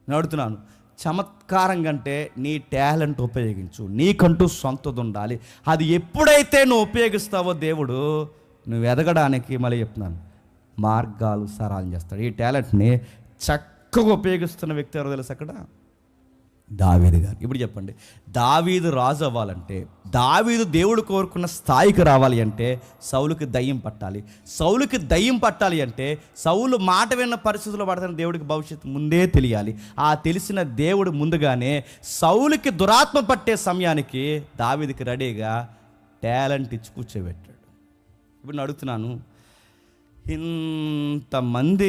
నేను అడుగుతున్నాను, చమత్కారం కంటే నీ టాలెంట్ ఉపయోగించు, నీకంటూ సొంతది ఉండాలి. అది ఎప్పుడైతే నువ్వు ఉపయోగిస్తావో దేవుడు నువ్వు ఎదగడానికి, మళ్ళీ చెప్తున్నాను, మార్గాలు సరళం చేస్తాడు. ఈ టాలెంట్ని చక్కగా ఉపయోగిస్తున్న వ్యక్తి ఎవరో తెలుసు అక్కడ, దావీదు గారు. ఇప్పుడు చెప్పండి, దావీదు రాజు అవ్వాలంటే, దావీదు దేవుడు కోరుకున్న స్థాయికి రావాలి అంటే సౌలుకి దయ్యం పట్టాలి. సౌలుకి దయ్యం పట్టాలి అంటే సౌలు మాట విన్న పరిస్థితుల్లో పడతాను దేవుడికి భవిష్యత్తు ముందే తెలియాలి. ఆ తెలిసిన దేవుడు ముందుగానే సౌలుకి దురాత్మ పట్టే సమయానికి దావీదుకి రెడీగా టాలెంట్ ఇచ్చి కూర్చోబెట్టాడు. ఇప్పుడు నేను అడుగుతున్నాను, ఇంతమంది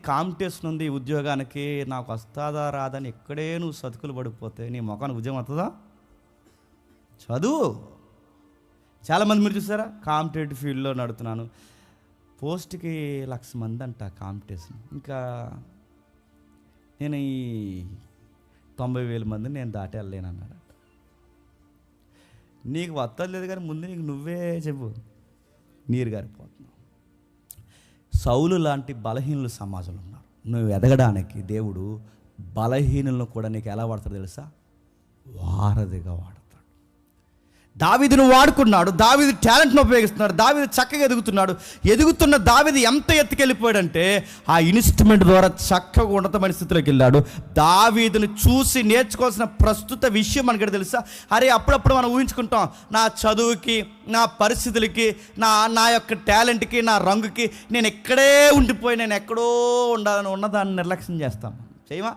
కాంపిటీషన్ ఉంది ఉద్యోగానికి, నాకు వస్తుందా రాదని ఎక్కడే నువ్వు సతుకులు పడిపోతే నీ ముఖానికి ఉద్యోగం వస్తుందా? చదువు. చాలామంది మీరు చూసారా, కాంపిటేటివ్ ఫీల్డ్లో నడుతున్నాను, పోస్ట్కి 1,00,000 మంది అంట కాంపిటీషన్, ఇంకా నేను ఈ 90,000 మందిని నేను దాటి వెళ్ళలేను అన్నాడు. నీకు వత్తలేదు కానీ ముందు నీకు నువ్వే చెప్పు, నీరు గారిపోతున్నావు. సౌలు లాంటి బలహీనులు సమాజంలో ఉన్నారు. నువ్వు ఎదగడానికి దేవుడు బలహీనులను కూడా నీకు ఎలా వాడతాడు తెలుసా, వారధిగా వాడతాడు. దావీదును వాడుకున్నాడు, దావీదు టాలెంట్ను ఉపయోగిస్తున్నాడు, దావీదు చక్కగా ఎదుగుతున్న దావీదు ఎంత ఎత్తుకెళ్ళిపోయాడంటే ఆ ఇన్స్ట్రుమెంట్ ద్వారా చక్కగా ఉన్నతమైన స్థితిలోకి వెళ్ళాడు. దావీదును చూసి నేర్చుకోవాల్సిన ప్రస్తుత విషయం మనకి తెలుసా, అరే అప్పుడప్పుడు మనం ఊహించుకుంటాం, నా చదువుకి, నా పరిస్థితులకి, నా యొక్క టాలెంట్కి, నా రంగుకి నేను ఎక్కడే ఉండిపోయి నేను ఎక్కడో ఉండాలని ఉన్నదాన్ని నిర్లక్ష్యం చేస్తాను. చేయమా?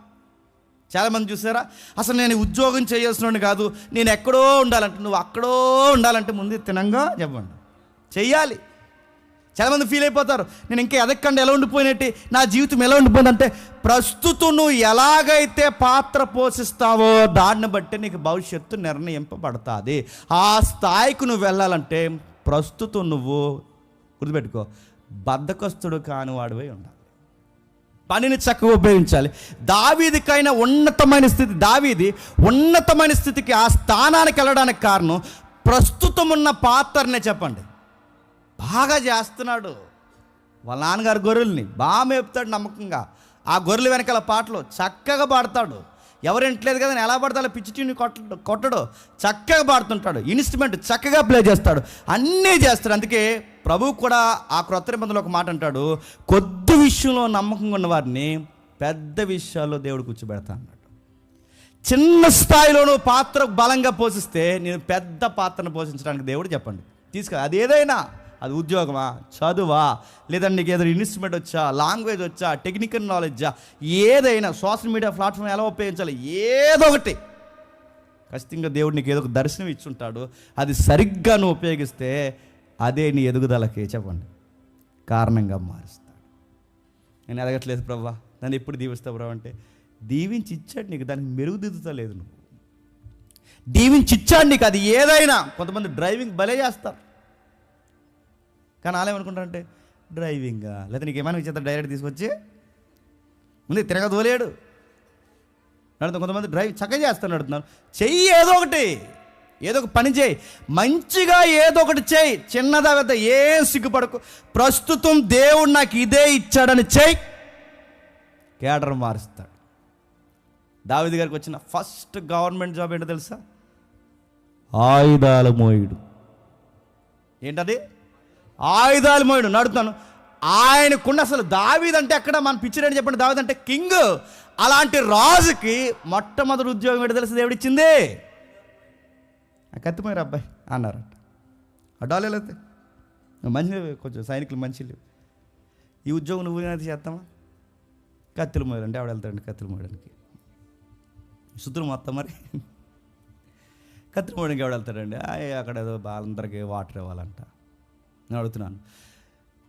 చాలామంది చూసారా, అసలు నేను ఉద్యోగం చేయాల్సిన కాదు, నేను ఎక్కడో ఉండాలంటే, నువ్వు అక్కడో ఉండాలంటే ముందు తినంగా చెప్పండి, చెయ్యాలి. చాలామంది ఫీల్ అయిపోతారు, నేను ఇంకా ఎదక్కండి ఎలా ఉండిపోయినట్టు, నా జీవితం ఎలా ఉండిపోయిందంటే, ప్రస్తుతం నువ్వు ఎలాగైతే పాత్ర పోషిస్తావో దాన్ని బట్టి నీకు భవిష్యత్తు నిర్ణయింపబడుతుంది. ఆ స్థాయికి నువ్వు వెళ్ళాలంటే ప్రస్తుతం నువ్వు గుర్తుపెట్టుకో, బద్ధకస్తుడు కాని వాడివై ఉండాలి, పనిని చక్కగా ఉపయోగించాలి. దావీదుకైనా ఉన్నతమైన స్థితి, దావీది ఉన్నతమైన స్థితికి, ఆ స్థానానికి వెళ్ళడానికి కారణం ప్రస్తుతం ఉన్న పాత్రనే చెప్పండి బాగా చేస్తున్నాడు. వాళ్ళ నాన్నగారు గొర్రెల్ని బాగా మేపుతాడు నమ్మకంగా, ఆ గొర్రెల వెనకాల పాటలు చక్కగా పాడతాడు. ఎవరింట్లేదు కదా ఎలా పడతాడో పిచ్చి ట్యూన్ కొట్టడు, చక్కగా పాడుతుంటాడు, ఇన్స్ట్రుమెంట్ చక్కగా ప్లే చేస్తాడు, అన్నీ చేస్తాడు. అందుకే ప్రభువు కూడా ఆ క్రొత్త నిబంధనలో ఒక మాట అంటాడు, కొద్ది విషయంలో నమ్మకంగా ఉన్న వారిని పెద్ద విషయాల్లో దేవుడు కూర్చోబెడతా అన్నాడు. చిన్న స్థాయిలోనూ పాత్ర బలంగా పోషిస్తే నేను పెద్ద పాత్రను పోషించడానికి దేవుడు చెప్పండి అది ఏదైనా, అది ఉద్యోగమా, చదువా, లేదంటే నీకు ఏదైనా ఇన్స్ట్రుమెంట్ వచ్చా, లాంగ్వేజ్ వచ్చా, టెక్నికల్ నాలెడ్జా, ఏదైనా సోషల్ మీడియా ప్లాట్ఫామ్ ఎలా ఉపయోగించాలి, ఏదో ఒకటి ఖచ్చితంగా దేవుడు నీకు ఏదో ఒక దర్శనం ఇచ్చుంటాడు. అది సరిగ్గా నువ్వు ఉపయోగిస్తే అదే నీ ఎదుగుదలకి చెప్పండి కారణంగా మారుస్తాడు. నేను ఎదగట్లేదు ప్రభా, నన్ను ఎప్పుడు దీవిస్తావు ప్రభు అంటే, దీవించి ఇచ్చాడు నీకు, దానికి మెరుగుదిద్దుతలేదు. నువ్వు దీవించి ఇచ్చాడు నీకు, అది ఏదైనా. కొంతమంది డ్రైవింగ్ భలే చేస్తారు, కానీ వాళ్ళు ఏమనుకుంటారంటే డ్రైవింగా, లేదా నీకు ఏమైనా ఇచ్చేస్తారు డైరెక్ట్ తీసుకొచ్చి ముందు తిరగదోలేడు నడుతుంది. కొంతమంది డ్రైవ్ చక్కగా చేస్తాను నడుతున్నారు, చెయ్యి ఏదో ఒకటి, ఏదో ఒక పని చేయి, మంచిగా ఏదో ఒకటి చేయి, చిన్నదా పెద్ద ఏం సిగ్గుపడకు. ప్రస్తుతం దేవుడు నాకు ఇదే ఇచ్చాడని చెయ్యి, కేడర్ మారుస్తాడు. దావీదు గారికి వచ్చిన ఫస్ట్ గవర్నమెంట్ జాబ్ ఏంటో తెలుసా, ఆయుధాల మోయుడు. ఏంటది? ఆయుధాలు మోయుడు. నడుతున్నాను, ఆయనకున్న అసలు దావీదు అంటే ఎక్కడ మన పిక్చర్ ఏంటి చెప్పండి, దావీదు అంటే కింగ్. అలాంటి రాజుకి మొట్టమొదటి ఉద్యోగం ఏంటో తెలుసు దేవుడు ఇచ్చింది, కత్తిమోయరు అబ్బాయి అన్నారట. అడ్డాలేతే మంచి కొంచెం సైనికులు మంచి లేవు, ఈ ఉద్యోగం నువ్వు అది చేస్తామా, కత్తులు మోయరు అంటే ఆవిడ వెళ్తాడండి కత్తులు మోయడానికి, సుతులు మొత్తం మరి కత్తులు మోయడానికి ఎవడు వెళ్తాడండి, అక్కడ ఏదో వాళ్ళందరికీ వాటర్ ఇవ్వాలంట. నేను అడుగుతున్నాను,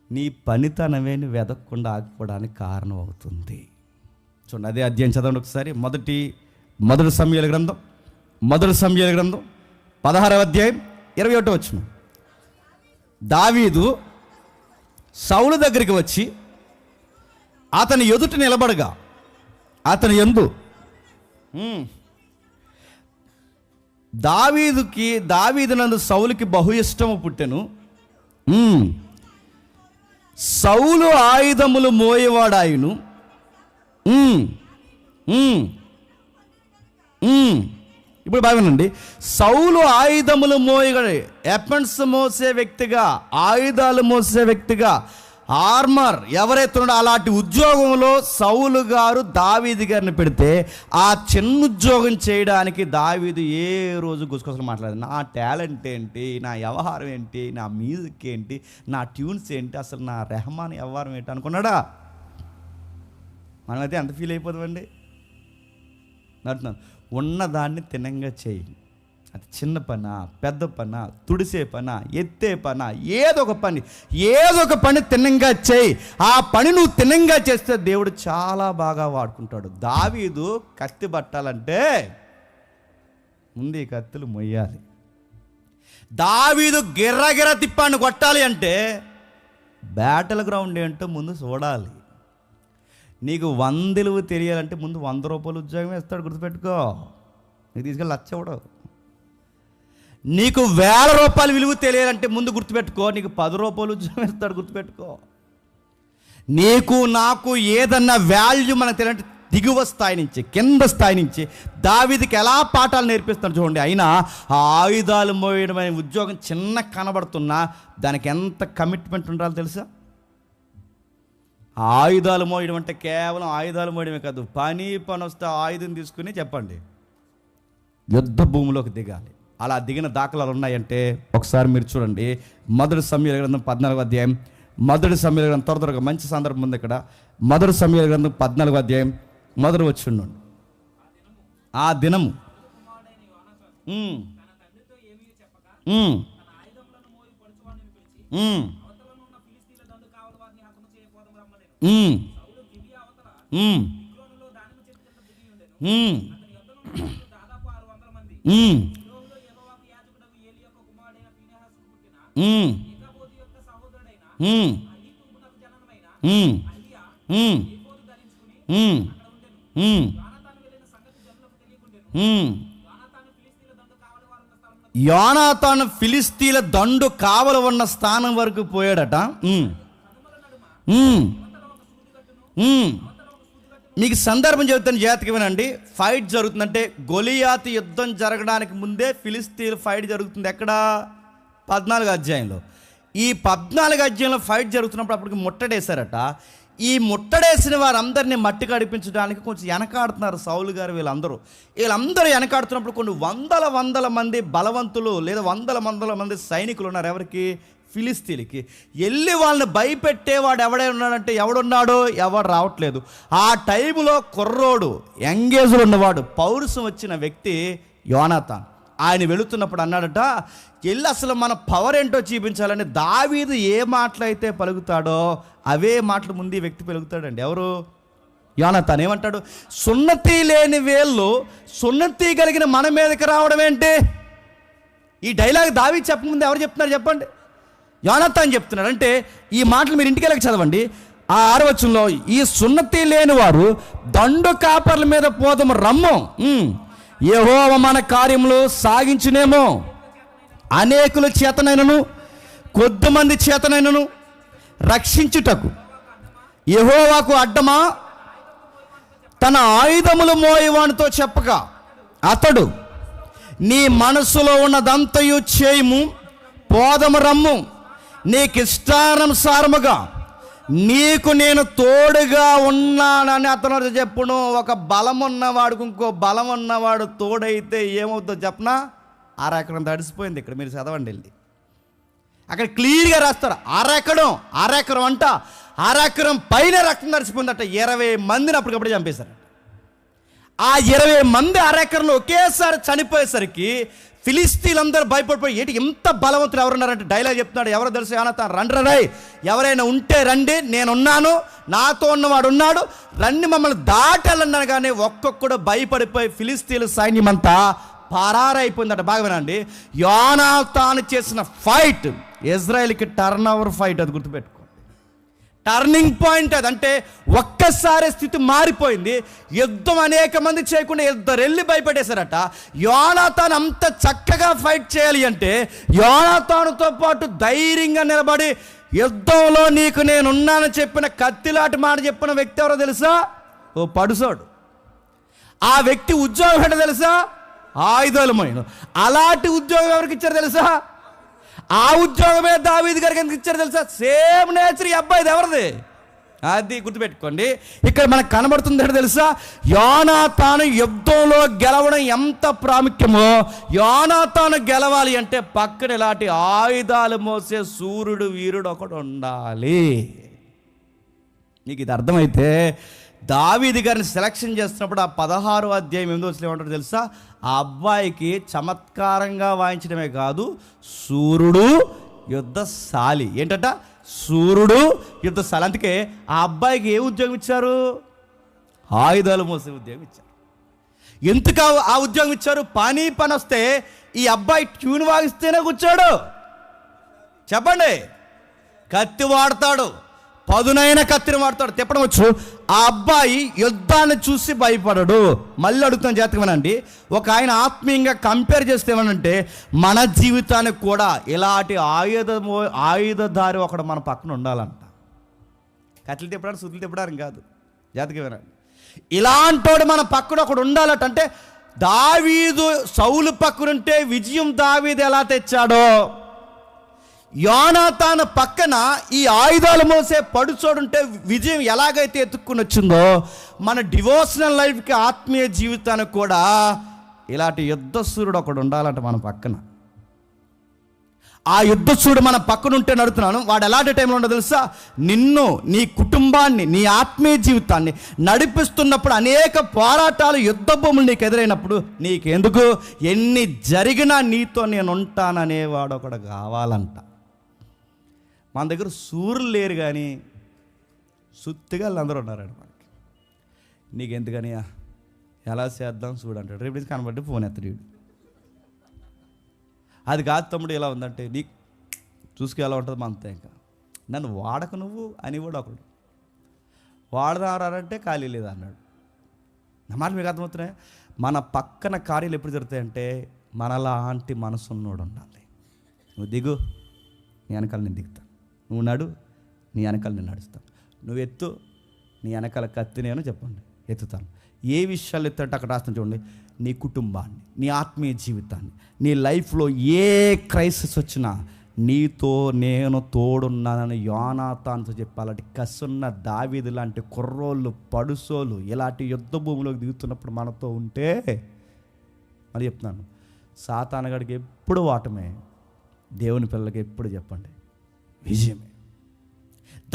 నీ పనితనమే నువ్వు వెదకకుండా ఆగిపోవడానికి కారణం అవుతుంది. చూడండి, అదే అధ్యాయం చదవండి ఒకసారి. మొదటి సమూయేలు గ్రంథం 16వ అధ్యాయం 21వ వచనం. దావీదు సౌలు దగ్గరికి వచ్చి అతని ఎదుట నిలబడగా అతని యందు దావీదునందు సౌలుకి బహు ఇష్టము పుట్టెను. సౌలు ఆయుధములు మోయేవాడాయును. ఇప్పుడు బాగుందండి. సౌలు ఆయుధములు వెపన్స్ మోసే వ్యక్తిగా, ఆయుధాలు మోసే వ్యక్తిగా, ఆర్మర్ ఎవరైతే ఉన్నాడో అలాంటి ఉద్యోగంలో సౌలు గారు దావీదు గారిని పెడితే ఆ చిన్న ఉద్యోగం చేయడానికి దావీదు ఏ రోజు గుసగుసలు మాట్లాడదు. నా టాలెంట్ ఏంటి, నా వ్యవహారం ఏంటి, నా మ్యూజిక్ ఏంటి, నా ట్యూన్స్ ఏంటి, అసలు నా రెహమాన్ వ్యవహారం ఏంటి అనుకున్నాడా? మనమైతే ఎంత ఫీల్ అయిపోతామండి. అంటున్నాను, ఉన్నదాన్ని తినంగా చేయి. అది చిన్న పనా, పెద్ద పనా, తుడిసే పనా, ఎత్తే పనా, ఏదో ఒక పని తిన్నంగా చేయి. ఆ పని నువ్వు తిన్నంగా చేస్తే దేవుడు చాలా బాగా వాడుకుంటాడు. దావీదు కత్తి పట్టాలంటే ముందు ఈ కత్తులు మొయ్యాలి. దావీదు గిర్రగిర్ర తిప్పాన్ని కొట్టాలి అంటే బ్యాటిల్ గ్రౌండ్ ఏంటో ముందు చూడాలి. నీకు 100 విలువ తెలియాలంటే ముందు 100 రూపాయలు ఉద్యోగం ఇస్తాడు, గుర్తుపెట్టుకో. నీకు తీసుకెళ్ళి లచ్చ ఇవ్వడు. నీకు 1000 రూపాయలు విలువ తెలియాలంటే ముందు గుర్తుపెట్టుకో, నీకు 10 రూపాయలు ఉద్యోగం ఇస్తాడు, గుర్తుపెట్టుకో. నీకు నాకు ఏదన్నా వాల్యూ మనకు తెలియాలంటే దిగువ స్థాయి నుంచి, కింద స్థాయి నుంచి దావీదుకి ఎలా పాఠాలు నేర్పిస్తాడు చూడండి. అయినా ఆ ఆయుధాలు మోయడం అనే ఉద్యోగం చిన్న కనబడుతున్నా దానికి ఎంత కమిట్మెంట్ ఉండాలో తెలుసా? ఆయుధాలు మోయడం అంటే కేవలం ఆయుధాలు మోయడమే కాదు, పని వస్తే ఆయుధం తీసుకుని చెప్పండి యుద్ధ భూమిలోకి దిగాలి. అలా దిగిన దాఖలాలు ఉన్నాయంటే ఒకసారి మీరు చూడండి. మొదటి సమూయేలు గ్రంథం 14వ అధ్యాయం, మొదటి సమూయేలు గ్రంథం త్వరగా మంచి సందర్భం ఉంది ఇక్కడ. మొదటి సమూయేలు గ్రంథం 14వ అధ్యాయం మొదటి వచనం. ఆ దినము యోనాతాను ఫిలిస్తీన్ల దండు కావలి ఉన్న స్థానం వరకు పోయాడట. మీకు సందర్భం చెబుతాను, జాగ్రత్తగా వినండి. ఫైట్ జరుగుతుందంటే గొలియాతు యుద్ధం జరగడానికి ముందే ఫిలిస్తీన్ ఫైట్ జరుగుతుంది. ఎక్కడ? 14వ అధ్యాయంలో. ఈ 14వ అధ్యాయంలో ఫైట్ జరుగుతున్నప్పుడు అప్పటికి ముట్టడేశారట. ఈ ముట్టడేసిన వారందరినీ మట్టి కడిపించడానికి కొంచెం వెనకాడుతున్నారు సౌలు గారు. వీళ్ళందరూ వెనకాడుతున్నప్పుడు కొన్ని వందల మంది బలవంతులు లేదా వందల మంది సైనికులు ఉన్నారు. ఎవరికి? ఫిలిస్తీన్కి. వెళ్ళి వాళ్ళని భయపెట్టేవాడు ఎవడే ఉన్నాడంటే ఎవడున్నాడో ఎవడు రావట్లేదు. ఆ టైంలో కుర్రోడు, యంగేజ్లో ఉన్నవాడు, పౌరుషం వచ్చిన వ్యక్తి యోనాతాన్. ఆయన వెళుతున్నప్పుడు అన్నాడట, వెళ్ళి అసలు మన పవర్ ఏంటో చూపించాలని. దావీదు ఏ మాటలైతే పలుకుతాడో అవే మాటలు ముందు ఈ వ్యక్తి పలుకుతాడండి. ఎవరు? యోనాతాన్. ఏమంటాడు? సున్నతి లేని వేళ్ళు సున్నతి కలిగిన మన మీదకి రావడం ఏంటి? ఈ డైలాగ్ దావీదు చెప్పకముందు ఎవరు చెప్తున్నారు చెప్పండి? యోనాతాన్ చెప్తున్నాడు. అంటే ఈ మాటలు మీరు ఇంటికి వెళ్ళక చదవండి. ఆ 6వ వచనంలో, ఈ సున్నతి లేని వారు దండు కాపర్ల మీద పోదము రమ్ము, యెహోవా మన కార్యములు సాగించునేమో. అనేకుల చేతనైనను కొద్దిమంది చేతనైనను రక్షించుటకు యెహోవాకు అడ్డమా? తన ఆయుధములు మోయవానితో చెప్పక అతడు నీ మనసులో ఉన్నదంతయు చేయము, పోదము రమ్ము, నీకిష్టానుసారముగా నీకు నేను తోడుగా ఉన్నానని అతను చెప్పును. ఒక బలం ఉన్నవాడికి ఇంకో బలం ఉన్నవాడు తోడైతే ఏమవుతుందో చెప్పనా? అరెకరం తడిసిపోయింది. ఇక్కడ మీరు చదవండి వెళ్ళి, అక్కడ క్లియర్గా రాస్తారు. అరెకరం అంట, అరెకరం పైన రక్తం తడిసిపోయిందట. 20 మందిని అప్పటికప్పుడే చంపేశారు. ఆ 20 మంది అరెకరంలో ఒకేసారి చనిపోయేసరికి ఫిలిస్తీన్లందరూ భయపడిపోయి, ఏంటి ఇంత బలవంతులు ఎవరున్నారంటే డైలాగ్ చెప్తున్నాడు. ఎవరో తెలుసు? యోనాతాన్. రండి, ఎవరైనా ఉంటే రండి, నేనున్నాను, నాతో ఉన్నవాడు ఉన్నాడు, రండి మమ్మల్ని దాటాలన్నాను. కానీ ఒక్కొక్కడు భయపడిపోయి ఫిలిస్తీన్ల సైన్యం అంతా పరారైపోయిందట. బాగా వినండి, యోనాతాను చేసిన ఫైట్ ఇజ్రాయెల్కి టర్న్ ఓవర్ ఫైట్. అది గుర్తుపెట్టుకో, టర్నింగ్ పాయింట్ అది. అంటే ఒక్కసారి స్థితి మారిపోయింది. యుద్ధం అనేక మంది చేయకుండా ఇద్దరు వెళ్ళి భయపెట్టేశారట. యోనాతాను అంత చక్కగా ఫైట్ చేయాలి అంటే యోనాతానుతో పాటు ధైర్యంగా నిలబడి యుద్ధంలో నీకు నేనున్నానని చెప్పిన కత్తిలాంటి మాట చెప్పిన వ్యక్తి ఎవరో తెలుసా? ఓ పడుసోడు. ఆ వ్యక్తి ఉద్యోగం ఏంటో తెలుసా? ఆయుధాలమైన. అలాంటి ఉద్యోగం ఎవరికి ఇచ్చారు తెలుసా? ఆ ఉద్యోగమే దావీదు గారికి ఎందుకు ఇచ్చారు తెలుసా? సేమ్ నేచర్ ఈ అబ్బాయిది. ఎవరిది? అది గుర్తుపెట్టుకోండి. ఇక్కడ మనకు కనబడుతుంది ఏంటో తెలుసా? యోనాతాను యుద్ధంలో గెలవడం ఎంత ప్రాముఖ్యమో, యోనాతాను గెలవాలి అంటే పక్కన ఇలాంటి ఆయుధాలు మోసే సూర్యుడు వీరుడు ఒకడు ఉండాలి. నీకు ఇది అర్థమైతే దావీదు గారిని సెలక్షన్ చేస్తున్నప్పుడు ఆ 16వ అధ్యాయం 8వ వచనం ఏమంటారు తెలుసా? ఆ అబ్బాయికి చమత్కారంగా వాయించడమే కాదు, సూర్యుడు యుద్ధశాలి. ఏంటట? సూర్యుడు యుద్ధశాలి. అందుకే ఆ అబ్బాయికి ఏ ఉద్యోగం ఇచ్చారు? ఆయుధాలు మోసే ఉద్యోగం ఇచ్చారు. ఎందుకు ఆ ఉద్యోగం ఇచ్చారు? పని వస్తే ఈ అబ్బాయి ట్యూన్ వాగిస్తేనే కూర్చోడు. చెప్పండి. కత్తి వాడతాడు, పదునైన కత్తిని వాడతాడు, తిప్పడం వచ్చు. ఆ అబ్బాయి యుద్ధాన్ని చూసి భయపడడు. మళ్ళీ అడుగుతాను జాతకమేనండి, ఒక ఆయన ఆత్మీయంగా కంపేర్ చేస్తే ఏమనంటే మన జీవితానికి కూడా ఇలాంటి ఆయుధధారి ఒకడు మన పక్కన ఉండాలంట. కత్తులు తిప్పడానికి సుత్తులు తిప్పడానికి కాదు, జాతకమేనండి. ఇలాంటోడు మన పక్కన ఒకడు ఉండాలట. అంటే దావీదు సౌలు పక్కనుంటే విజయం దావీదు ఎలా తెచ్చాడో, యోనాతాను పక్కన ఈ ఆయుధాలు మోసే పడుచోడుంటే విజయం ఎలాగైతే ఎత్తుక్కుని వచ్చిందో, మన డివోషనల్ లైఫ్కి ఆత్మీయ జీవితానికి కూడా ఇలాంటి యుద్ధసూరుడు ఒకడు ఉండాలంట మన పక్కన. ఆ యుద్ధసూరుడు మన పక్కన ఉంటే నడుతున్నాను. వాడు ఎలాంటి టైంలో ఉండదు తెలుసా? నిన్ను, నీ కుటుంబాన్ని, నీ ఆత్మీయ జీవితాన్ని నడిపిస్తున్నప్పుడు అనేక పోరాటాలు, యుద్ధ భూములు నీకు ఎదురైనప్పుడు నీకెందుకు, ఎన్ని జరిగినా నీతో నేను ఉంటాననేవాడు ఒకడు కావాలంట. మన దగ్గర సూర్యులు లేరు కానీ సుత్తిగా అందరూ ఉన్నారండి మనకి. నీకెందుకని ఎలా చేద్దాం చూడంటాడు. రేపు కనబట్టి ఫోన్ ఎత్తడు. అది కాదు తమ్ముడు ఎలా ఉందంటే నీకు చూసుకు ఎలా ఉంటుంది అంతే. ఇంకా నన్ను వాడకు నువ్వు అని కూడా ఒకడు వాడదారంటే ఖాళీ లేదా అన్నాడు. నా మాట మీకు అర్థమవుతున్నాయి? మన పక్కన కార్యాలు ఎప్పుడు జరుగుతాయంటే మనలాంటి మనసు ఉన్నోడు ఉండాలి. నువ్వు దిగు, నీ వెనకాల నేను దిగుతాను. నువ్వు నడు, నీ వెనకాల నేను నడుస్తాను. నువ్వు ఎత్తు, నీ వెనకాల కత్తి నేను చెప్పండి ఎత్తుతాను. ఏ విషయాలు ఎత్తంటే అక్కడ రాస్తాను చూడండి. నీ కుటుంబాన్ని, నీ ఆత్మీయ జీవితాన్ని, నీ లైఫ్లో ఏ క్రైసిస్ వచ్చినా నీతో నేను తోడున్నానని యోనాతానుతో చెప్పాలంటే కసున్న దావీదు లాంటి కుర్రోళ్ళు, పడుసోలు ఇలాంటి యుద్ధ భూమిలోకి దిగుతున్నప్పుడు మనతో ఉంటే, మరి చెప్తున్నాను, సాతానుగాడికి ఎప్పుడు వాటమే, దేవుని పిల్లలకి ఎప్పుడు చెప్పండి విజయమే.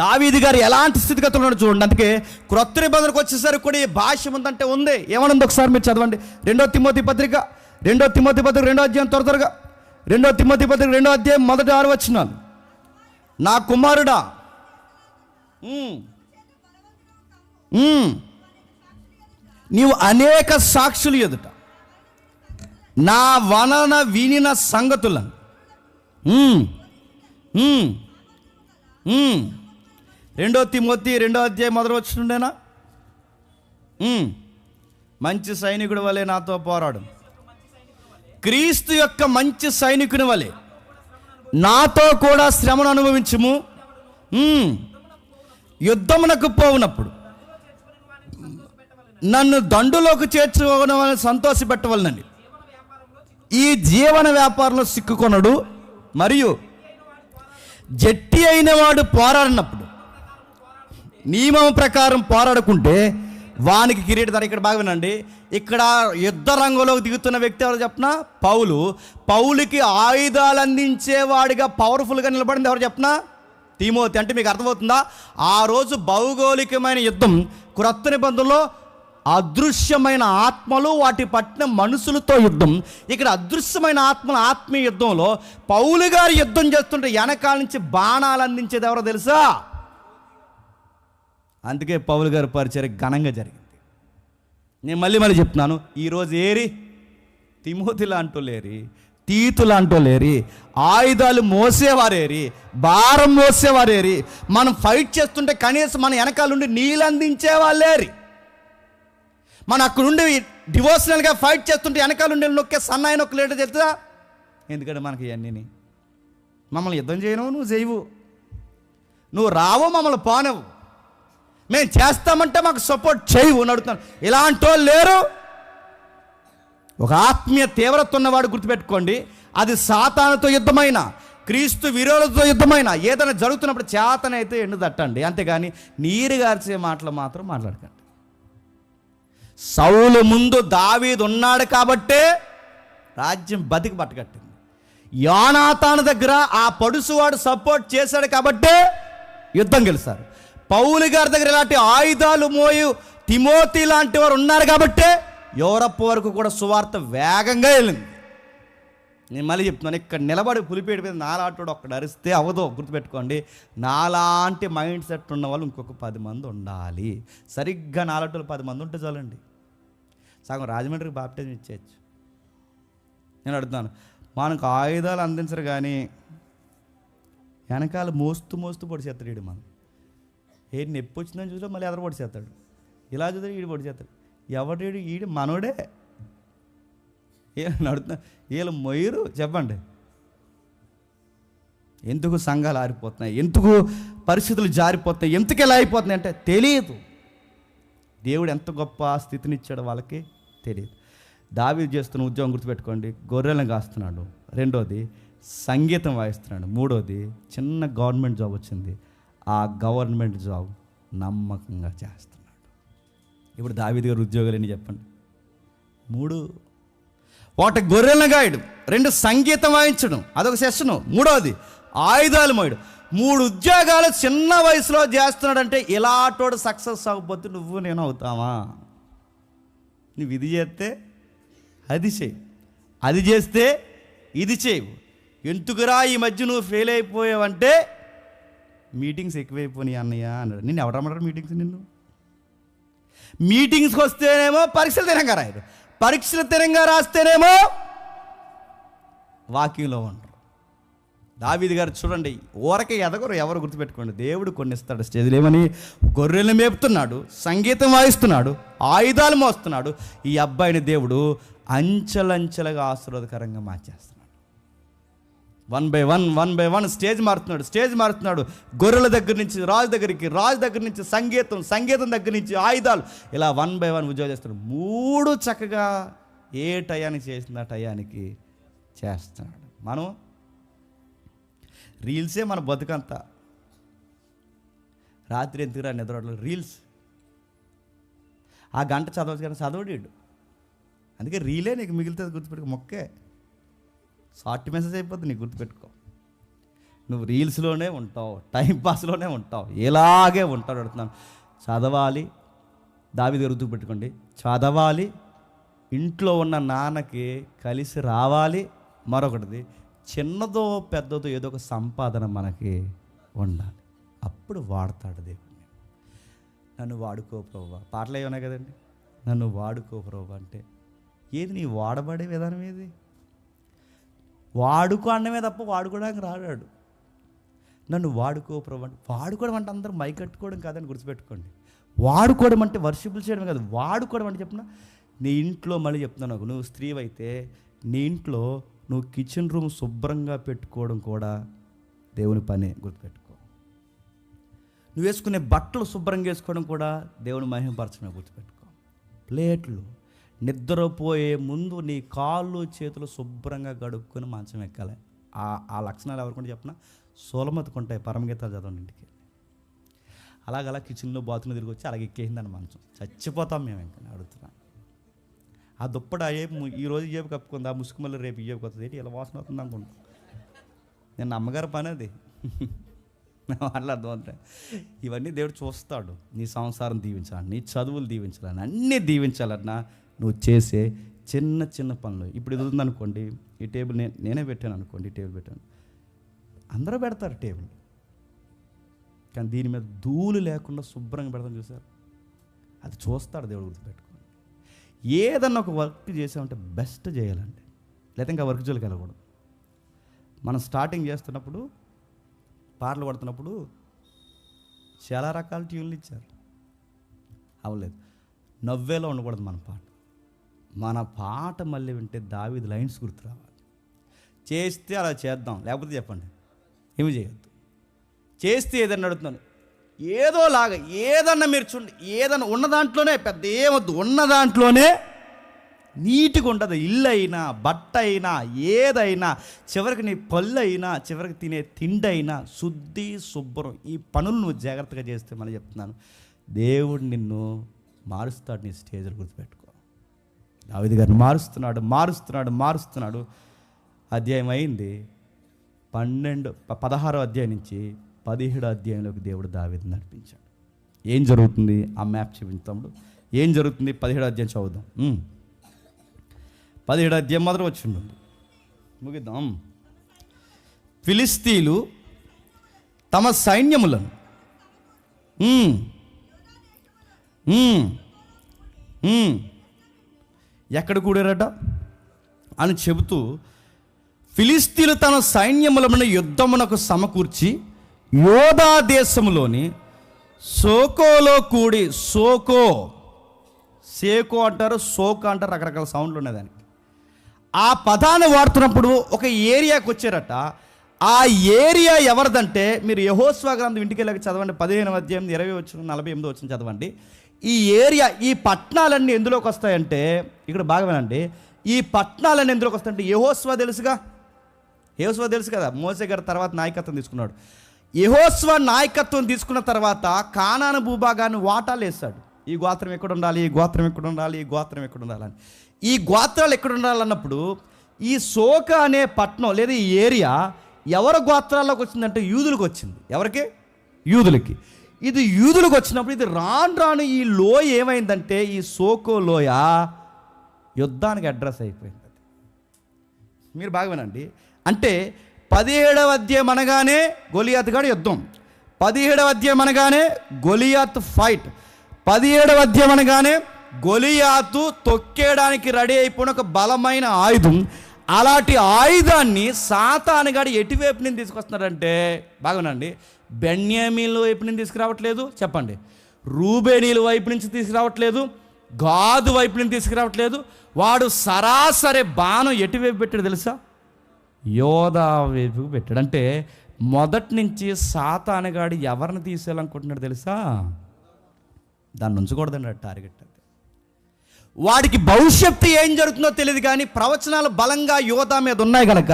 దావీదు గారు ఎలాంటి స్థితిగతులు ఉన్నాడు చూడండి. అందుకే క్రొత్త నిబంధనకు వచ్చేసరికి కూడా ఈ భాష ఉందంటే ఉంది. ఏమనుంది ఒకసారి మీరు చదవండి. 2 తిమోతి పత్రిక 2 అధ్యాయం త్వరగా 2 తిమోతి పత్రిక 2 అధ్యాయం 1-6 వచనాలు. నా కుమారుడా, నీవు అనేక సాక్షులు ఎదుట నా వలన వినిన సంగతులను 2 తిమోతి 2 అధ్యాయం 1 వచనండేనా? మంచి సైనికుడి వలె నాతో పోరాడు, క్రీస్తు యొక్క మంచి సైనికుని వలె నాతో కూడా శ్రమను అనుభవించుము. యుద్ధమునకు పోవునప్పుడు నన్ను దండులోకి చేర్చుకోవాలని సంతోషపెట్టవలనండి. ఈ జీవన వ్యాపారంలో సిక్కుకొనడు, మరియు జట్టి అయిన వాడు పోరాడినప్పుడు నియమం ప్రకారం పోరాడుకుంటే వానికి కిరీటం. ఇక్కడ బాగా వినండి. ఇక్కడ యుద్ధ రంగంలోకి దిగుతున్న వ్యక్తి ఎవరు చెప్పిన? పౌలుకి ఆయుధాలు అందించేవాడిగా పవర్ఫుల్గా నిలబడింది ఎవరు చెప్పిన? తిమోతి. అంటే మీకు అర్థమవుతుందా? ఆ రోజు భౌగోళికమైన యుద్ధం, క్రొత్త నిబంధనలో అదృశ్యమైన ఆత్మలు వాటి పట్టిన మనుషులతో యుద్ధం. ఇక్కడ అదృశ్యమైన ఆత్మల ఆత్మీయ యుద్ధంలో పౌలు గారు యుద్ధం చేస్తుంటే వెనకాల నుంచి బాణాలు అందించేది ఎవరో తెలుసా? అందుకే పౌలు గారి పరిచర్య ఘనంగా జరిగింది. నేను మళ్ళీ చెప్తున్నాను, ఈరోజు తిమోతి లాంటో లేరి, తీతు లాంటో లేరి, ఆయుధాలు మోసేవారేరి, భారం మోసేవారేరి, మనం ఫైట్ చేస్తుంటే కనీసం మన వెనకాలండి నీళ్ళు అందించేవాళ్ళేరి, మనం అక్కడుండి డివోషనల్గా ఫైట్ చేస్తుంటే వెనకాలండి నొక్కే సన్నాయి నొక్క లేటో చెప్తా. ఎందుకంటే మనకి ఇవన్నీ మమ్మల్ని యుద్ధం చేయను, నువ్వు చేయవు, నువ్వు రావు, మమ్మల్ని పోనవు, మేము చేస్తామంటే మాకు సపోర్ట్ చేయవు అని అడుగుతాను. ఇలాంటి వాళ్ళు లేరు. ఒక ఆత్మీయ తీవ్రత ఉన్నవాడు గుర్తుపెట్టుకోండి, అది సాతానుతో యుద్ధమైన, క్రీస్తు విరోధులతో యుద్ధమైన, ఏదైనా జరుగుతున్నప్పుడు చేతనైతే ఎండు తట్టండి, అంతేగాని నీరు గార్చే మాటలు మాత్రం మాట్లాడకండి. సౌలు ముందు దావీదు ఉన్నాడు కాబట్టే రాజ్యం బతికి పట్టగట్టింది. యోనాతాను దగ్గర ఆ పడుసువాడు సపోర్ట్ చేశాడు కాబట్టే యుద్ధం గెలిచారు. పౌలు గారి దగ్గర ఇలాంటి ఆయుధాలు మోయు తిమోతి లాంటి వారు ఉన్నారు కాబట్టే యూరప్ వరకు కూడా సువార్త వేగంగా వెళ్ళింది. నేను మళ్ళీ చెప్తున్నాను, ఇక్కడ నిలబడి పులిపేట మీద నాలాంటి ఒక్కడు అరిస్తే అవదో, గుర్తుపెట్టుకోండి. నాలాంటి మైండ్ సెట్ ఉన్న వాళ్ళు ఇంకొక 10 మంది ఉండాలి. సరిగ్గా నాలాంటి వాళ్ళు 10 మంది ఉంటే చాలండి, సగం రాజమండ్రికి బాప్టిజం ఇచ్చేయచ్చు. నేను అడుగుతాను, మనకు ఆయుధాలు అందించరు కానీ వెనకాల మోస్తూ మోస్తూ పొడి చేస్తాడు వీడు. మనం ఏది నొప్పి వచ్చిందని చూసినా మళ్ళీ ఎదర పొడి చేస్తాడు, ఇలా చూస్తే వీడు పొడి చేస్తాడు. ఎవడేడు ఈడు మనోడే. అడుగుతున్నా, వీళ్ళు మొయ్యరు చెప్పండి. ఎందుకు సంఘాలు ఆరిపోతున్నాయి, ఎందుకు పరిస్థితులు జారిపోతున్నాయి, ఎందుకు ఎలా అయిపోతున్నాయి అంటే తెలియదు. దేవుడు ఎంత గొప్ప స్థితినిచ్చాడో వాళ్ళకి తెలియదు. దావీదు చేస్తున్న ఉద్యోగం గుర్తుపెట్టుకోండి, గొర్రెలను కాస్తున్నాడు. రెండోది సంగీతం వాయిస్తున్నాడు. మూడోది చిన్న గవర్నమెంట్ జాబ్ వచ్చింది, ఆ గవర్నమెంట్ జాబ్ నమ్మకంగా చేస్తున్నాడు. ఇప్పుడు దావీదు గారి ఉద్యోగాలు ఎన్ని చెప్పండి? 3. ఒకటి గొర్రెలను గాయడం, 2 సంగీతం వాయించడం, అదొక సెషను, 3వది ఆయుధాలు మోయడం. 3 ఉద్యోగాలు చిన్న వయసులో చేస్తున్నాడంటే ఇలాంటోడు సక్సెస్ అవ్వకపోతే నువ్వు నేను అవుతావా? నువ్వు ఇది చేస్తే అది చేయి, అది చేస్తే ఇది చేయవు. ఎందుకురా ఈ మధ్య నువ్వు ఫెయిల్ అయిపోయావంటే మీటింగ్స్ ఎక్కువైపోయినాయి అన్నయ్య అన్నాడు. నిన్ను ఎవరు రమ్మన్నారు మీటింగ్స్? మీటింగ్స్కి వస్తేనేమో పరీక్షలు తిరంగా రాయరు, పరీక్షలు తిరంగా రాస్తేనేమో వాక్యంలో ఉండరు. దావీదు గారు చూడండి, ఊరకే ఎదగరు, ఎవరు గుర్తుపెట్టుకోండి. దేవుడు కొన్ని ఇస్తాడు స్టేజ్లో. ఏమని? గొర్రెలను మేపుతున్నాడు, సంగీతం వాయిస్తున్నాడు, ఆయుధాలు మోస్తున్నాడు. ఈ అబ్బాయిని దేవుడు అంచెలంచెలుగా ఆశీర్వాదకరంగా మార్చేస్తున్నాడు. 1 by 1 స్టేజ్ మారుతున్నాడు. గొర్రెల దగ్గర నుంచి రాజు దగ్గరికి, రాజు దగ్గర నుంచి సంగీతం దగ్గర నుంచి ఆయుధాలు, ఇలా 1 by 1 ఉద్యోగం చేస్తున్నాడు. 3 చక్కగా ఏ టయానికి చేసిన టయానికి చేస్తున్నాడు. మనం రీల్సే మన బతుకంతా. రాత్రి ఎందుకురా నిద్రలో రీల్స్, ఆ గంట చదవచ్చు కానీ చదవడీడు. అందుకే రీలే నీకు మిగులుతుంది, గుర్తుపెట్టుకో. మొక్కే షార్ట్ మెసేజ్ అయిపోతుంది, నీకు గుర్తుపెట్టుకో. నువ్వు రీల్స్లోనే ఉంటావు, టైంపాస్లోనే ఉంటావు, ఇలాగే ఉంటాడు. అడుగుతున్నాను, చదవాలి. దావీదు గారు గుర్తుపెట్టుకోండి, చదవాలి. ఇంట్లో ఉన్న నాన్నకి కలిసి రావాలి. మరొకటిది, చిన్నదో పెద్దదో ఏదో ఒక సంపాదన మనకి ఉండాలి. అప్పుడు వాడతాడు దేవుడిని. నన్ను వాడుకో ప్రభువా, పాటలు అవి ఉన్నాయి కదండి, నన్ను వాడుకో ప్రభువా అంటే ఏది? నీ వాడబడే విధానం ఏది? వాడుకో అన్నమే తప్ప వాడుకోవడానికి రాడాడు. నన్ను వాడుకో ప్రభు అంటే, వాడుకోవడం అంటే అందరూ మై కట్టుకోవడం కాదని గుర్తుపెట్టుకోండి. వాడుకోవడం అంటే వర్షిపులు చేయడం కాదు. వాడుకోవడం అంటే చెప్పిన నీ ఇంట్లో, మళ్ళీ చెప్తున్నాను, నువ్వు స్త్రీ అయితే నీ ఇంట్లో నువ్వు కిచెన్ రూమ్ శుభ్రంగా పెట్టుకోవడం కూడా దేవుని పనే, గుర్తుపెట్టుకో. నువ్వు వేసుకునే బట్టలు శుభ్రంగా వేసుకోవడం కూడా దేవుని మహిమపరచమే, గుర్తుపెట్టుకో. ప్లేట్లు, నిద్రపోయే ముందు నీ కాళ్ళు చేతులు శుభ్రంగా గడుక్కొని మంచం ఎక్కాలి. ఆ లక్షణాలు ఎవరికంటే చెప్పిన సోలమతుకుంటాయి. పరమగీతాలు చదవండి ఇంటికి. అలాగలా కిచెన్లో బాత్రూమ్ తిరిగి వచ్చి అలాగే ఎక్కేసిందని మంచం, చచ్చిపోతాం మేము. ఇంకా అడుగుతున్నాను, ఆ దుప్పటి ఈరోజు ఏపు కప్పుకుంది, ఆ ముసుగు మళ్ళీ రేపు ఇయ్యపు కొత్తది ఏంటి ఇలా వాసన అవుతుంది అనుకుంటా. నేను అమ్మగారి పని అది. అట్లా అర్థమవుతాయి. ఇవన్నీ దేవుడు చూస్తాడు. నీ సంసారం దీవించాలని, నీ చదువులు దీవించాలని, అన్నీ దీవించాలన్నా నువ్వు చేసే చిన్న చిన్న పనులు. ఇప్పుడు ఇది ఉందనుకోండి, ఈ టేబుల్ నేనే పెట్టాను అనుకోండి, ఈ టేబుల్ పెట్టాను, అందరూ పెడతారు టేబుల్, కానీ దీని మీద ధూళి లేకుండా శుభ్రంగా పెడతాను, చూసారు? అది చూస్తాడు దేవుడు, గుర్తుపెట్టుకోండి. ఏదన్నా ఒక వర్క్ చేసామంటే బెస్ట్ చేయాలండి, లేకపోతే ఇంకా వర్క్ జోలికి వెళ్ళకూడదు. మనం స్టార్టింగ్ చేస్తున్నప్పుడు పాటలు పడుతున్నప్పుడు చాలా రకాల ట్యూన్లు ఇచ్చారు, అవ్వలేదు. నవ్వేలో ఉండకూడదు మన పాట మళ్ళీ వింటే దావీదు లైన్స్ గుర్తు రావాలి. చేస్తే అలా చేద్దాం, లేకపోతే చెప్పండి ఏమి చేయొద్దు. చేస్తే ఏదన్నా అడుగుతున్నాను ఏదోలాగా ఏదన్నా మీరు చూడండి, ఏదన్నా ఉన్న దాంట్లోనే పెద్ద ఏమొద్దు, ఉన్న దాంట్లోనే నీట్గా ఉండదు. ఇల్లు అయినా బట్ట అయినా ఏదైనా, చివరికి నీ పళ్ళు అయినా, చివరికి తినే తిండి అయినా శుద్ధి శుభ్రం. ఈ పనులు నువ్వు జాగ్రత్తగా చేస్తే మనం చెప్తున్నాను, దేవుడు నిన్ను మారుస్తాడు. నీ స్టేజ్లో గుర్తుపెట్టుకో. దావీదు గారిని మారుస్తున్నాడు. అధ్యాయం అయింది 16వ అధ్యాయం నుంచి 17వ అధ్యాయంలోకి దేవుడు దావీదుని నడిపించాడు. ఏం జరుగుతుంది ఆ మ్యాప్ చూపించాడు. ఏం జరుగుతుంది 17వ అధ్యాయం చదువుదాం. 17వ అధ్యాయం మొదలు వచ్చిండు, ముగిద్దాం. ఫిలిస్తీయులు తమ సైన్యములను ఎక్కడ కూడారట అని చెబుతూ, ఫిలిస్తీయులు తన సైన్యములను యుద్ధమునకు సమకూర్చి యోధా దేశములోని సోకోలో కూడి, సేకో అంటారు, సోకో అంటారు, రకరకాల సౌండ్లు ఉన్నాయి దానికి. ఆ పదాన్ని వాడుతున్నప్పుడు ఒక ఏరియాకి వచ్చారట. ఆ ఏరియా ఎవరిదంటే, మీరు యెహోషువ గ్రంథం ఇంటికి వెళ్ళక చదవండి, 15వ అధ్యాయం 20-48 చదవండి. ఈ ఏరియా, ఈ పట్టణాలన్నీ ఎందులోకి వస్తాయంటే, ఇక్కడ బాగా వినండి, ఈ పట్టణాలన్నీ ఎందులోకి వస్తాయంటే, యెహోషువ తెలుసు కదా, మోసే గారి తర్వాత నాయకత్వం తీసుకున్నాడు. యెహోషువ నాయకత్వం తీసుకున్న తర్వాత కానాను భూభాగాన్ని వాటాలు వేస్తాడు. ఈ గోత్రం ఎక్కడ ఉండాలి, ఈ గోత్రం ఎక్కడ ఉండాలి, ఈ గోత్రం ఎక్కడ ఉండాలని. ఈ గోత్రాలు ఎక్కడ ఉండాలన్నప్పుడు ఈ సోక అనే పట్టణం లేదా ఈ ఏరియా ఎవరి గోత్రాల్లోకి వచ్చిందంటే యూదులకు వచ్చింది. ఎవరికి? యూదులకి. ఇది యూదులకు వచ్చినప్పుడు ఇది రాను ఈ లోయ ఏమైందంటే, ఈ సోకో లోయ యుద్ధానికి అడ్రస్ అయిపోయింది. మీరు బాగా వినండి. అంటే 17వ అధ్యాయం అనగానే గొలియాత్ గాడి యుద్ధం, 17వ అధ్యాయం అనగానే గొలియాత్ ఫైట్, 17వ అధ్యాయం అనగానే గొలియాతు తొక్కేయడానికి రెడీ అయిపోయిన ఒక బలమైన ఆయుధం. అలాంటి ఆయుధాన్ని సాతానుగాడు ఎటువైపు నుంచి తీసుకొస్తున్నాడంటే, బాగునండి, బెన్యామీన్ల వైపు నుంచి తీసుకురావట్లేదు, చెప్పండి, రూబేనీల వైపు నుంచి తీసుకురావట్లేదు, గాదు వైపు నుంచి తీసుకురావట్లేదు. వాడు సరాసరి బాణం ఎటువైపు పెట్టాడు తెలుసా? యోధా వైపుకు పెట్టాడు. అంటే మొదటి నుంచి సాతానుగాడు ఎవరిని తీసేయాలనుకుంటున్నాడు తెలుసా? దాన్ని ఉంచకూడదండి టార్గెట్. అది వాడికి భవిష్యత్తు ఏం జరుగుతుందో తెలియదు, కానీ ప్రవచనాలు బలంగా యోధా మీద ఉన్నాయి కనుక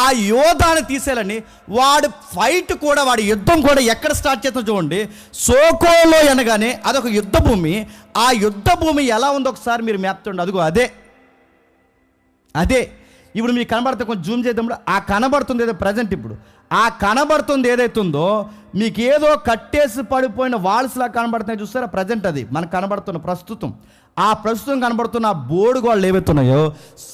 ఆ యోధాని తీసేయాలని వాడు ఫైట్ కూడా, వాడి యుద్ధం కూడా ఎక్కడ స్టార్ట్ చేస్తాం చూడండి. సోకోలో అనగానే అదొక యుద్ధ భూమి. ఆ యుద్ధ భూమి ఎలా ఉందో ఒకసారి మీరు మ్యాప్ చూడండి. అదిగో అదే ఇప్పుడు మీకు కనబడుతుంది. కొంచెం జూమ్ చేద్దాం. ఆ కనబడుతుంది ఏదో ప్రజెంట్, ఇప్పుడు ఆ కనబడుతుంది ఏదైతుందో మీకు ఏదో కట్టేసి పడిపోయిన వాల్స్లా కనబడుతున్నాయి చూస్తారా, ప్రజెంట్ అది మనకు కనబడుతున్న ప్రస్తుతం. ఆ ప్రస్తుతం కనబడుతున్న ఆ బోడుగోళ్ళు ఏవైతున్నాయో,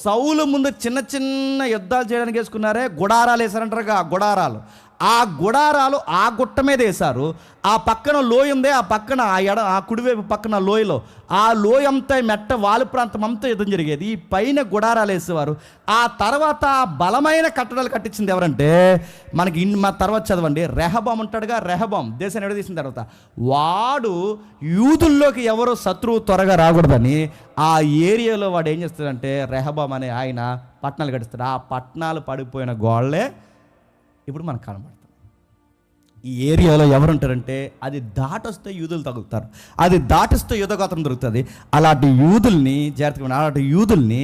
సౌలు ముందు చిన్న చిన్న యుద్ధాలు చేయడానికి వేసుకున్నారే, గుడారాలు వేసారంటారుగా, ఆ గుడారాలు ఆ గుట్ట మీద వేశారు. ఆ పక్కన లోయ ఉంది, ఆ పక్కన ఆ కుడివైపు పక్కన లోయలో ఆ లోయ అంతా మెట్ట వాలు ప్రాంతం అంతా యుద్ధం జరిగేది. ఈ పైన గుడారాలు వేసేవారు. ఆ తర్వాత బలమైన కట్టడాలు కట్టించింది ఎవరంటే, మనకి మా తర్వాత చదవండి, రెహబాం ఉంటాడుగా. రెహబాం దేశాన్ని విడదీసిన తర్వాత వాడు యూదుల్లోకి ఎవరో శత్రువు త్వరగా రాకూడదని ఆ ఏరియాలో వాడు ఏం చేస్తాడంటే, రెహబాం అనే ఆయన పట్టణాలు కట్టిస్తాడు. ఆ పట్టణాలు పడిపోయిన గోళ్ళే ఇప్పుడు మనకు కనబడుతుంది. ఈ ఏరియాలో ఎవరుంటారంటే, అది దాటొస్తే యూదులు తగులుతారు, అది దాటిస్తే యుధగోత్రం దొరుకుతుంది. అలాంటి యూదుల్ని జాగ్రత్తగా, అలాంటి యూదుల్ని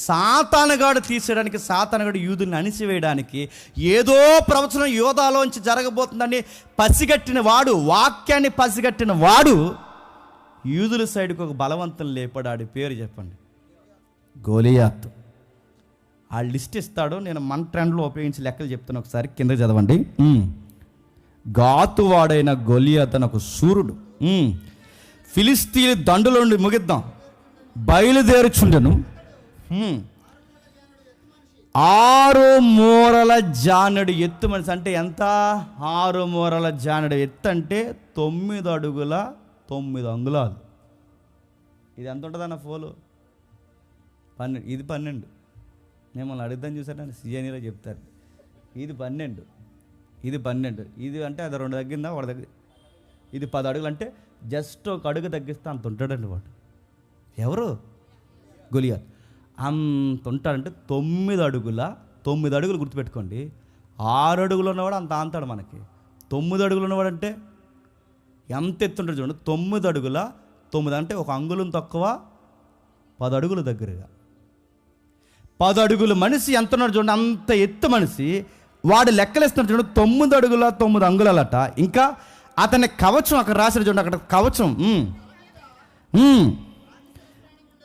సాతానుగాడు తీసేయడానికి, సాతానుగాడు యూదుల్ని అణిచివేయడానికి ఏదో ప్రవచనం యోధాలోంచి జరగబోతుందని పసిగట్టిన వాడు, వాక్యాన్ని పసిగట్టిన వాడు యూదుల సైడ్కి ఒక బలవంతం లేపడాడి పేరు చెప్పండి, గొలియాతు. ఆ లిస్ట్ ఇస్తాడు. నేను మన ట్రెండ్లో ఉపయోగించి లెక్కలు చెప్తాను, ఒకసారి కింద చదవండి. గాతువాడైన గొలియాతు ఒక సూర్యుడు ఫిలిస్తీయుల దండుల నుండి, ముగిద్దాం, బయలుదేరుచుండెను. 6 మూరల జానడు ఎత్తు మనిషి. అంటే ఎంత? 6 మూరల జానడు ఎత్తు అంటే 9 అడుగుల 9 అంగుళాలు. ఇది ఎంత ఉంటుందన్న ఫోలు? ఇది 12. మిమ్మల్ని అడుగుదాం చూసారని సిఎన్ఈలో చెప్తారు. ఇది 12, ఇది 12. ఇది అంటే అది 2 తగ్గిందా, వాడు దగ్గర ఇది 10 అడుగులు. అంటే జస్ట్ ఒక అడుగు తగ్గిస్తే అంత ఉంటాడండి వాడు. ఎవరు? గొలియాత్. అంత ఉంటాడంటే 9 అడుగులు గుర్తుపెట్టుకోండి. 6 అడుగులు ఉన్నవాడు అంత ఆంతాడు మనకి. 9 అడుగులు ఉన్నవాడు అంటే ఎంత ఎత్తుంటాడు చూడండి. 9 అడుగుల 9 అంటే ఒక అంగుళం తక్కువ, 10 అడుగులు దగ్గరగా. 10 అడుగుల మనిషి ఎంత ఉన్నాడు చూడండి, అంత ఎత్తు మనిషి. వాడు లెక్కలేస్తున్నాడు చూడండి, 9 అడుగుల 9 అంగుళాలట. ఇంకా అతని కవచం అక్కడ రాశాడు చూడండి, అక్కడ కవచం.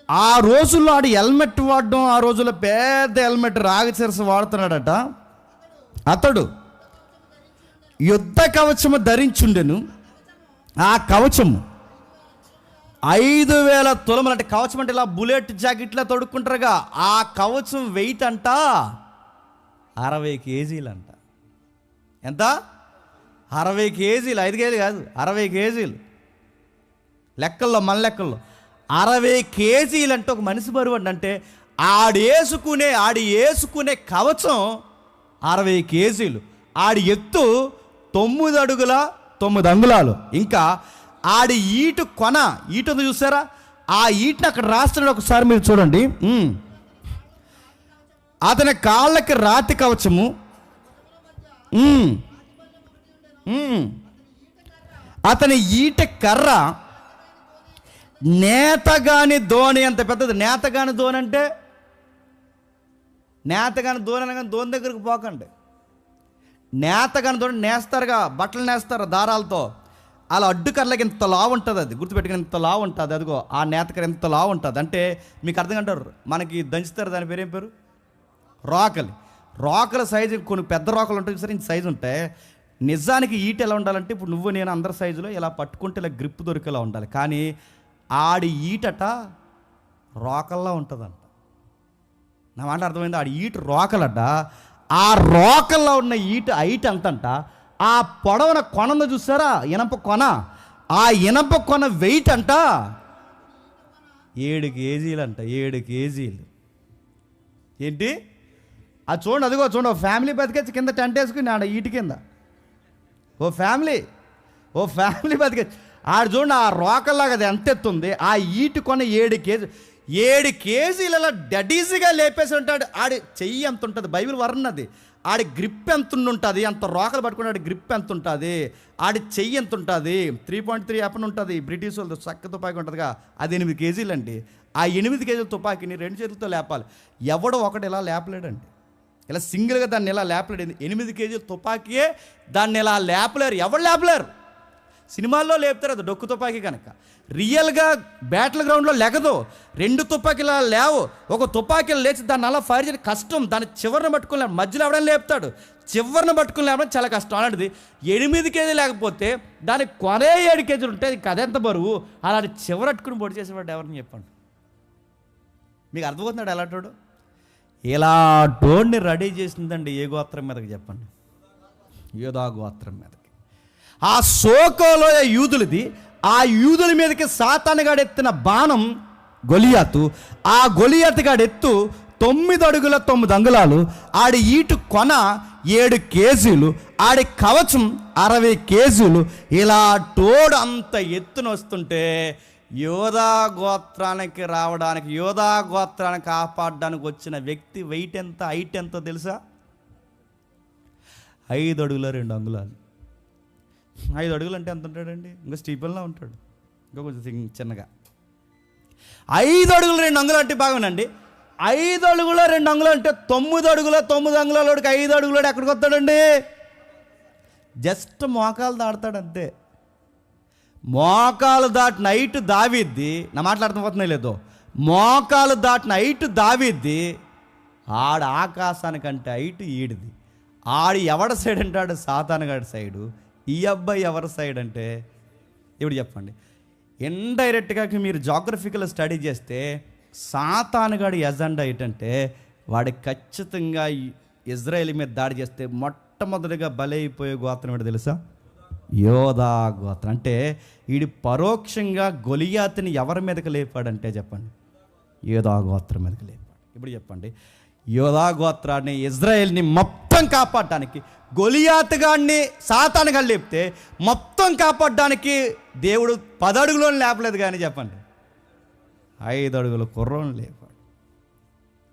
ఆ రోజుల్లో ఆడు హెల్మెట్ వాడడం, ఆ రోజుల్లో పెద్ద హెల్మెట్ రాగచిరస వాడుతున్నాడట. అతడు యుద్ధ కవచము ధరించుండెను. ఆ కవచము 5,000 తులములు. అంటే కవచం అంటే ఇలా బుల్లెట్ జాకెట్లా తొడుక్కుంటారుగా, ఆ కవచం వెయిట్ అంట 60 కేజీలు అంట. ఎంత? 60 కేజీలు. 5 కేజీలు కాదు, 60 కేజీలు. లెక్కల్లో, మన లెక్కల్లో 60 కేజీలు అంటే ఒక మనిషి బరువు అంటే ఆడి వేసుకునే కవచం 60 కేజీలు. ఆడి ఎత్తు 9 అడుగుల 9 అంగుళాలు. ఇంకా ఆడి ఈటు ఉంది చూసారా, ఆ ఈటుని అక్కడ రాస్తున్నాడు, ఒకసారి మీరు చూడండి. అతని కాళ్ళకి రాతి కవచము, అతని ఈట కర్ర నేతగాని ధోని అంత పెద్దది. నేతగాని ధోని అంటే నేతగాని ధోని అనగానే ధోని దగ్గరికి పోకండి. నేతగాని ధోని నేస్తారుగా, బట్టలు నేస్తారు దారాలతో. అలా అడ్డుకర్రలకి ఇంత లావు ఉంటుంది, అది గుర్తుపెట్టుకుని ఇంత లావు ఉంటుంది. అదిగో ఆ నేతకర్ర ఇంత లావు ఉంటుంది. అంటే మీకు అర్థం అంటారు, మనకి దంచుతారు, దాని పేరు ఏం పేరు? రోకల సైజు. కొన్ని పెద్ద రోకలు ఉంటాయి సరే, ఇంత సైజు ఉంటాయి. నిజానికి ఈట ఎలా ఉండాలంటే, ఇప్పుడు నువ్వు నేను అందరి సైజులో ఇలా పట్టుకుంటే ఇలా గ్రిప్ దొరికేలా ఉండాలి. కానీ ఆడి ఈటట రోకల్లా ఉంటుందంట. నా మాట అర్థమైంది? ఆడి ఈట రోకలట. ఆ రోకల్లో ఉన్న ఈట అంతంట. ఆ పొడవున కొన చూసారా, ఇనప కొన, ఆ ఇనప కొన వెయిట్ అంట 7 కేజీలు అంట. 7 కేజీలు ఏంటి? అది చూడండి, అదిగో చూడండి, ఓ ఫ్యామిలీ బతికేసి కింద టెంట్ వేసుకుని ఆడ ఈటి కింద ఓ ఫ్యామిలీ బతికేసి ఆడు చూడండి, ఆ రోకల్లాగా అది ఎంత ఎత్తుంది. ఆ ఈటు కొన 7 కేజీలలో డడీజీగా లేపేసి ఉంటాడు. ఆడి చెయ్యి ఎంత ఉంటుంది, బైబిల్ వర్ణది. ఆడి గ్రిప్ ఎంత ఉంటుంది, అంత రోకలు పట్టుకుని ఆడి గ్రిప్ ఎంత ఉంటుంది, ఆడి చెయ్యి ఎంత ఉంటుంది. 3.3 అప్పని ఉంటుంది. బ్రిటిష్ వాళ్ళతో చక్క తుపాకీ ఉంటుందిగా, అది 8 కేజీలు అండి. ఆ 8 కేజీల తుపాకీని 2 చేతులతో లేపాలి. ఎవడో ఒకటి ఇలా లేపలేడండి, ఇలా సింగిల్గా దాన్ని ఇలా లేపలేడు. 8 కేజీల తుపాకీయే దాన్ని ఇలా లేపలేరు, ఎవరు లేపలేరు. సినిమాల్లో లేపుతారు, అది డొక్కు తుపాకీ కనుక. రియల్గా బ్యాటిల్ గ్రౌండ్లో లెగదు. 2 తుపాకీలు అలా లేవు. ఒక తుపాకీలు లేచి దాన్ని అలా ఫైర్ చేయడం కష్టం. దాన్ని చివరిని పట్టుకుని లేపడం, మధ్యలో ఎవడని లేపుతాడు, చివరిని పట్టుకుని లేపడం చాలా కష్టం. అలాంటిది 8 కేజీలు లేకపోతే దానికి కొనే 7 కేజీలు ఉంటే అది ఎంత బరువు. అలాంటి చివరట్టుకుని పొడి చేసేవాడు ఎవరిని చెప్పండి. మీకు అర్థమవుతున్నాడు ఎలాంటోడు? ఇలాంటోడిని రెడీ చేసిందండి ఏ గోత్రం మీదకి చెప్పండి? యోధా గోత్రం మీదకి. ఆ సోకోలో యూదులది. ఆ యూదుల మీదకి సాతానుగాడు ఎత్తిన బాణం గొలియాతు. ఆ గొలియాతు గాడి ఎత్తు 9 అడుగుల 9 అంగుళాలు. ఆడి ఈటు కొన 7 కేజీలు. ఆడి కవచం 60 కేజీలు. ఇలా టోడు అంత ఎత్తున వస్తుంటే యోధా గోత్రానికి రావడానికి, యోధా గోత్రాన్ని కాపాడడానికి వచ్చిన వ్యక్తి వెయిట్ ఎంత, హైట్ ఎంతో తెలుసా? 5 అడుగుల 2 అంగుళాలు. 5 అడుగులు అంటే ఎంత ఉంటాడండి? ఇంకా స్టీఫెన్లా ఉంటాడు, ఇంకా కొంచెం చిన్నగా. 5 అడుగులు 2 అంగుళాలు అంటే బాగానండి. 5 అడుగుల 2 అంగుళాలు అంటే 9 అడుగుల 9 అంగుళాలోడికి 5 అడుగులోడు ఎక్కడికి వస్తాడండి? జస్ట్ మోకాలు దాడతాడు అంతే. మోకాలు దాటిన హైట్ దావీద్ది. నా మాట్లాడుతున్నా లేదో? మోకాలు దాటిన హైట్ దావీద్ది. ఆడ ఆకాశానికంటే హైట్ ఈడిది. ఆడు ఎవడ సైడ్ అంటాడు? సాతానుగాడి సైడు. ఈ అబ్బాయి ఎవరి సైడ్ అంటే ఇప్పుడు చెప్పండి. ఇండైరెక్ట్గా మీరు జాగ్రఫికల్ స్టడీ చేస్తే సాతానుగాడి ఎజెండా ఏంటంటే వాడి ఖచ్చితంగా ఇజ్రాయేల్ మీద దాడి చేస్తే మొట్టమొదటిగా బలైపోయే గోత్రం ఏంటో తెలుసా? యోధా గోత్రం. అంటే వీడి పరోక్షంగా గొలియాతుని ఎవరి మీదకి లేపాడంటే చెప్పండి? యోధా గోత్రం మీదకి లేపాడు. ఇప్పుడు చెప్పండి, యోధా గోత్రాన్ని, ఇజ్రాయేల్ని మొత్తం కాపాడడానికి, గొలియాతు గాడిని సాతానుగా లేపితే మొత్తం కాపాడడానికి దేవుడు 10 అడుగులను లేపలేదు. కానీ చెప్పండి, 5 అడుగుల కుర్రోని లేపాడు.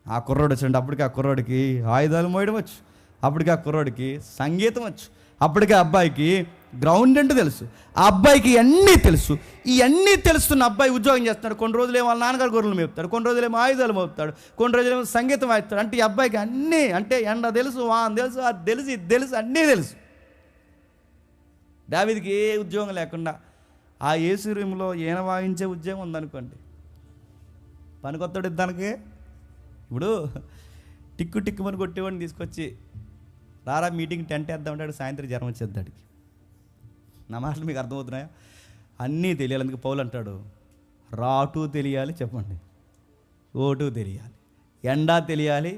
ఆ కుర్రోడు వచ్చిండు. అప్పటికి ఆ కుర్రోడికి ఆయుధాలు మోయడం వచ్చు, అప్పటికి ఆ కుర్రోడికి సంగీతం వచ్చు, అప్పటికి ఆ అబ్బాయికి గ్రౌండ్ అంటే తెలుసు, ఆ అబ్బాయికి ఇవన్నీ తెలుసు. ఇవన్నీ తెలుస్తున్న అబ్బాయి ఉద్యోగం చేస్తున్నాడు. కొన్ని రోజులేమో వాళ్ళ నాన్నగారు గొర్రెలు మేపుతాడు, కొన్ని రోజులేమో ఆయుధాలు మోపుతాడు, కొన్ని రోజులేమో సంగీతం వాయిస్తాడు. అంటే ఈ అబ్బాయికి అన్నీ, అంటే ఎండ తెలుసు, వాన తెలుసు, అది తెలుసు, ఇది తెలుసు, అన్నీ తెలుసు. దావీదుకి ఏ ఉద్యోగం లేకుండా ఆ యేసు రూమ్లో ఈయన వాయించే ఉద్యోగం ఉందనుకోండి, పనికొత్తాడు దానికి. ఇప్పుడు టిక్కు టిక్కుమని కొట్టేవాడిని తీసుకొచ్చి రారా మీటింగ్ టెంట్ వేద్దామంటాడు, సాయంత్రం జ్వరం వచ్చేద్దాడికి. నా మాటలు మీకు అర్థమవుతున్నాయా? అన్నీ తెలియాలి. అందుకు పౌలు అంటాడు, రాటు తెలియాలి, చెప్పండి, ఓటు తెలియాలి, ఎండ తెలియాలి,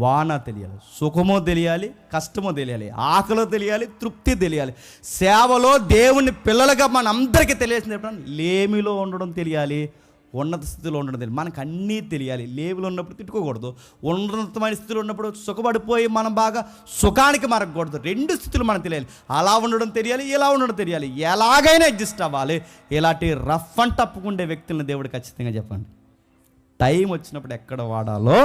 వాన తెలియాలి, సుఖమో తెలియాలి, కష్టమో తెలియాలి, ఆకలో తెలియాలి, తృప్తి తెలియాలి. సేవలో దేవుని పిల్లలుగా మన అందరికీ తెలియాల్సింది చెప్పండి, లేమిలో ఉండడం తెలియాలి, ఉన్నత స్థితిలో ఉండడం తెలియాలి. మనకు అన్నీ తెలియాలి. లేమిలో ఉన్నప్పుడు తిట్టుకోకూడదు, ఉన్నతమైన స్థితిలో ఉన్నప్పుడు సుఖపడిపోయి మనం బాగా సుఖానికి మరగకూడదు. 2 స్థితులు మనకు తెలియాలి. అలా ఉండడం తెలియాలి, ఇలా ఉండడం తెలియాలి. ఎలాగైనా అడ్జస్ట్ అవ్వాలి. ఇలాంటి రఫ్ అండ్ టప్పుకుండే వ్యక్తులను దేవుడు ఖచ్చితంగా చెప్పండి, టైం వచ్చినప్పుడు ఎక్కడ వాడాలో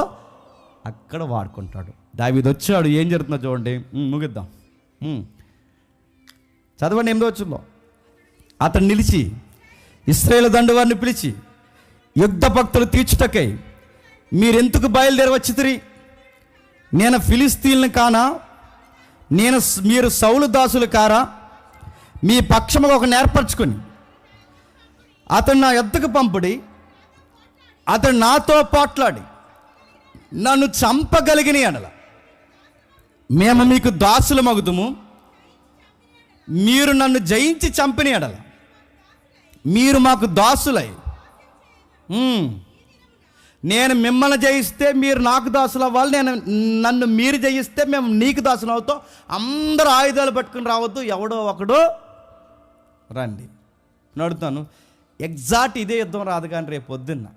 అక్కడ వాడుకుంటాడు. దావీదు వచ్చాడు. ఏం జరుగుతుందో చూడండి, ముగిద్దాం. చదవండి 8వ వచనంలో, అతను నిలిచి ఇశ్రాయేలు దండువారిని పిలిచి, యుద్ధ భక్తులు తీర్చుటకై మీరెందుకు బయలుదేరి వచ్చితిరి? నేను ఫిలిస్తీన్లు కానా? మీరు సౌలు దాసులు కారా? మీ పక్షముగా ఒక ఏర్పరచుకొని అతను నా యొద్దకు పంపుడి. అతడు నాతో పోట్లాడి నన్ను చంపగలిగిన ఎడల మేము మీకు దాసులు మగుదుము. మీరు నన్ను జయించి చంపిన ఎడల మీరు మాకు దాసులై, నేను మిమ్మల్ని జయిస్తే మీరు నాకు దాసులు అవ్వాలి, నన్ను మీరు జయిస్తే మేము నీకు దాసులు అవుతాం. అందరూ ఆయుధాలు పట్టుకుని రావద్దు, ఎవడో ఒకడు రండి. నడుతాను ఎగ్జాక్ట్ ఇదే యుద్ధం రాదు. కానీ రేపు పొద్దున్న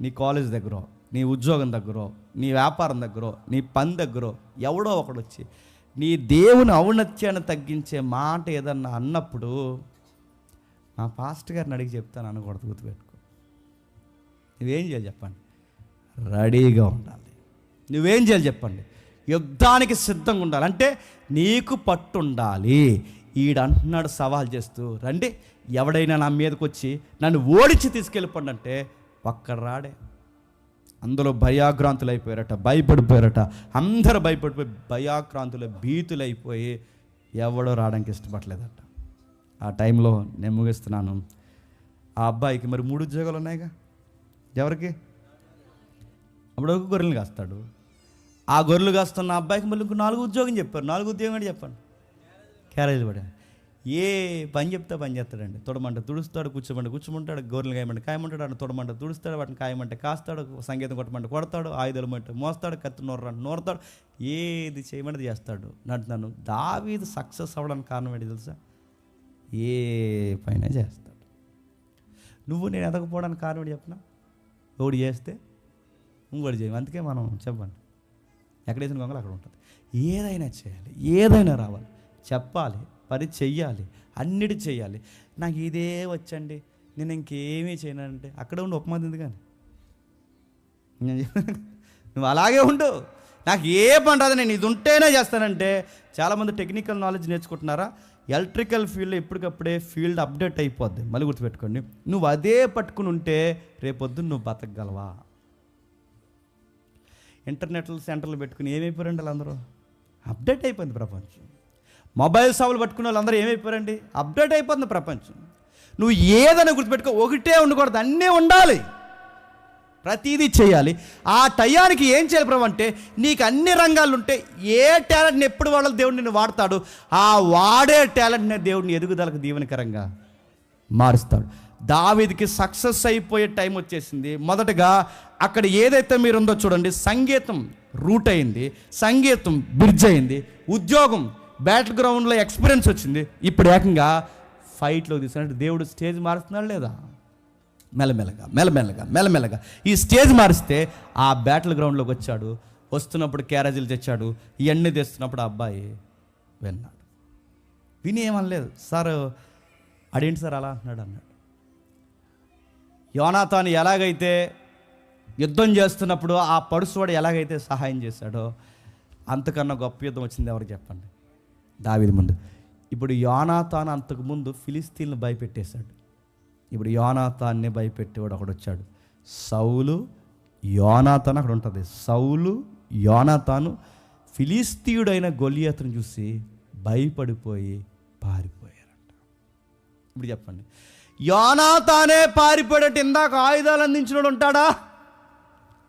నీ కాలేజ్ దగ్గర, నీ ఉద్యోగం దగ్గర, నీ వ్యాపారం దగ్గర, నీ పని దగ్గర ఎవడో ఒకడు వచ్చి నీ దేవుని ఔన్నత్యాన్ని తగ్గించే మాట ఏదన్నా అన్నప్పుడు, మా పాస్టర్ గారిని అడిగి చెప్తాను అనకూడదు, గుర్తుపెట్టుకో. నువ్వేం చేయాలి చెప్పండి, రెడీగా ఉండాలి. నువ్వేం చేయాలి చెప్పండి, యుద్ధానికి సిద్ధంగా ఉండాలి. అంటే నీకు పట్టుండాలి. ఈడంటున్నాడు సవాల్ చేస్తూ, రండి ఎవడైనా నా మీదకి వచ్చి నన్ను ఓడించి తీసుకెళ్ళిపోండి అంటే ఒక్కడు రాడే. అందులో భయాక్రాంతులు అయిపోయారట, భయపడిపోయారట. అందరూ భయపడిపోయి భయాక్రాంతులు, భీతులైపోయి ఎవడో రావడానికి ఇష్టపడలేదట. ఆ టైంలో నేను ముగిస్తున్నాను. ఆ అబ్బాయికి మరి 3 ఉద్యోగాలు ఉన్నాయిగా. ఎవరికి? అప్పటివరకు గొర్రెలు కాస్తాడు. ఆ గొర్రెలు కాస్తున్న అబ్బాయికి మళ్ళీ ఇంకో 4 ఉద్యోగం చెప్పారు. 4 ఉద్యోగం అంటే చెప్పండి, క్యారేజ్ పడా. ఏ పని చెప్తే పని చేస్తాడండి. తొడమంట తుడుస్తాడు, కూర్చోమంటాడు, గొర్రెలు కాయమంటాడు, అటు తొడమంట తుడుస్తాడు, వాటిని కాయమంటే కాస్తాడు, సంగీతం కొట్టమంటే కొడతాడు, ఆయుధాలు మంటే మోస్తాడు, కత్తి నోరతాడు, ఏది చేయమంటే చేస్తాడు. నన్ను దావీదు సక్సెస్ అవ్వడానికి కారణం ఏంటి తెలుసా? ఏ పైన చేస్తాడు. నువ్వు నేను ఎదగపోవడానికి కారణం ఏంటి చెప్పిన? ఒకటి చేస్తే ఇంకోటి చేయం. అందుకే మనం చెప్పండి, ఎక్కడేసిన గొంగలు అక్కడ ఉంటుంది. ఏదైనా చేయాలి, ఏదైనా రావాలి, చెప్పాలి, పని చెయ్యాలి, అన్నిటి చెయ్యాలి. నాకు ఇదే వచ్చండి, నేను ఇంకేమీ చేయనంటే అక్కడ ఉండి ఉపమాది ఉంది. కానీ నువ్వు అలాగే ఉండు, నాకు ఏ పని రాదు, నేను ఇది ఉంటేనే చేస్తానంటే. చాలామంది టెక్నికల్ నాలెడ్జ్ నేర్చుకుంటున్నారా? ఎలక్ట్రికల్ ఫీల్డ్లో ఎప్పటికప్పుడే ఫీల్డ్ అప్డేట్ అయిపోద్ది. మళ్ళీ గుర్తుపెట్టుకోండి, నువ్వు అదే పట్టుకుని ఉంటే రేపొద్దున నువ్వు బతకగలవా? ఇంటర్నెట్ సెంటర్లు పెట్టుకుని ఏమైపోయారండి వాళ్ళందరూ? అప్డేట్ అయిపోయింది ప్రపంచం. మొబైల్ సేవలు పట్టుకునే వాళ్ళందరూ ఏమైపోయారండి? అప్డేట్ అయిపోతుంది ప్రపంచం. నువ్వు ఏదైనా గుర్తుపెట్టుకో, ఒకటే ఉండకూడదు, అన్నీ ఉండాలి, ప్రతిదీ చేయాలి. ఆ టయానికి ఏం చేయాలి ప్రభు అంటే, నీకు అన్ని రంగాలు ఉంటే ఏ టాలెంట్ని ఎప్పుడు వాళ్ళ దేవుడు నిన్ను వాడతాడు, ఆ వాడే టాలెంట్ని దేవుడిని ఎదుగుదలకు దీవెనకరంగా మారుస్తాడు. దావీదుకి సక్సెస్ అయిపోయే టైం వచ్చేసింది. మొదటగా అక్కడ ఏదైతే మీరుందో చూడండి, సంగీతం రూట్ అయింది, సంగీతం బ్రిడ్జ్ అయింది, ఉద్యోగం బ్యాటిల్ గ్రౌండ్లో ఎక్స్పీరియన్స్ వచ్చింది. ఇప్పుడు ఏకంగా ఫైట్లో తీసుకున్నట్టు దేవుడు స్టేజ్ మారుస్తున్నాడు లేదా? మెల్లమెల్లగా మెల్లమెల్లగా మెల్లమెల్లగా ఈ స్టేజ్ మారిస్తే ఆ బ్యాటిల్ గ్రౌండ్లోకి వచ్చాడు. వస్తున్నప్పుడు క్యారేజీలు తెచ్చాడు. ఇవన్నీ తెస్తున్నప్పుడు ఆ అబ్బాయి విన్నాడు. విని ఏమనలేదు. సార్ అదేంటి సార్ అలా అంటున్నాడు అన్నాడు. యోనాతాను ఎలాగైతే యుద్ధం చేస్తున్నప్పుడు ఆ పడుసువాడు ఎలాగైతే సహాయం చేశాడో అంతకన్నా గొప్ప యుద్ధం వచ్చింది ఎవరికి చెప్పండి? దావీదు ముందు. ఇప్పుడు యోనాతాను అంతకుముందు ఫిలిస్తీన్లు భయపెట్టేశాడు. ఇప్పుడు యోనాతాన్ని భయపెట్టేవాడు ఒకడు వచ్చాడు. సౌలు యోనాతాను అక్కడ ఉంటుంది. సౌలు యోనాతాను ఫిలిస్తీయుడైన గొలియాతును చూసి భయపడిపోయి పారిపోయారంట. ఇప్పుడు చెప్పండి, యోనాతానే పారిపోయాడంటే ఇందాక ఆయుధాలు అందించినోడు ఉంటాడా?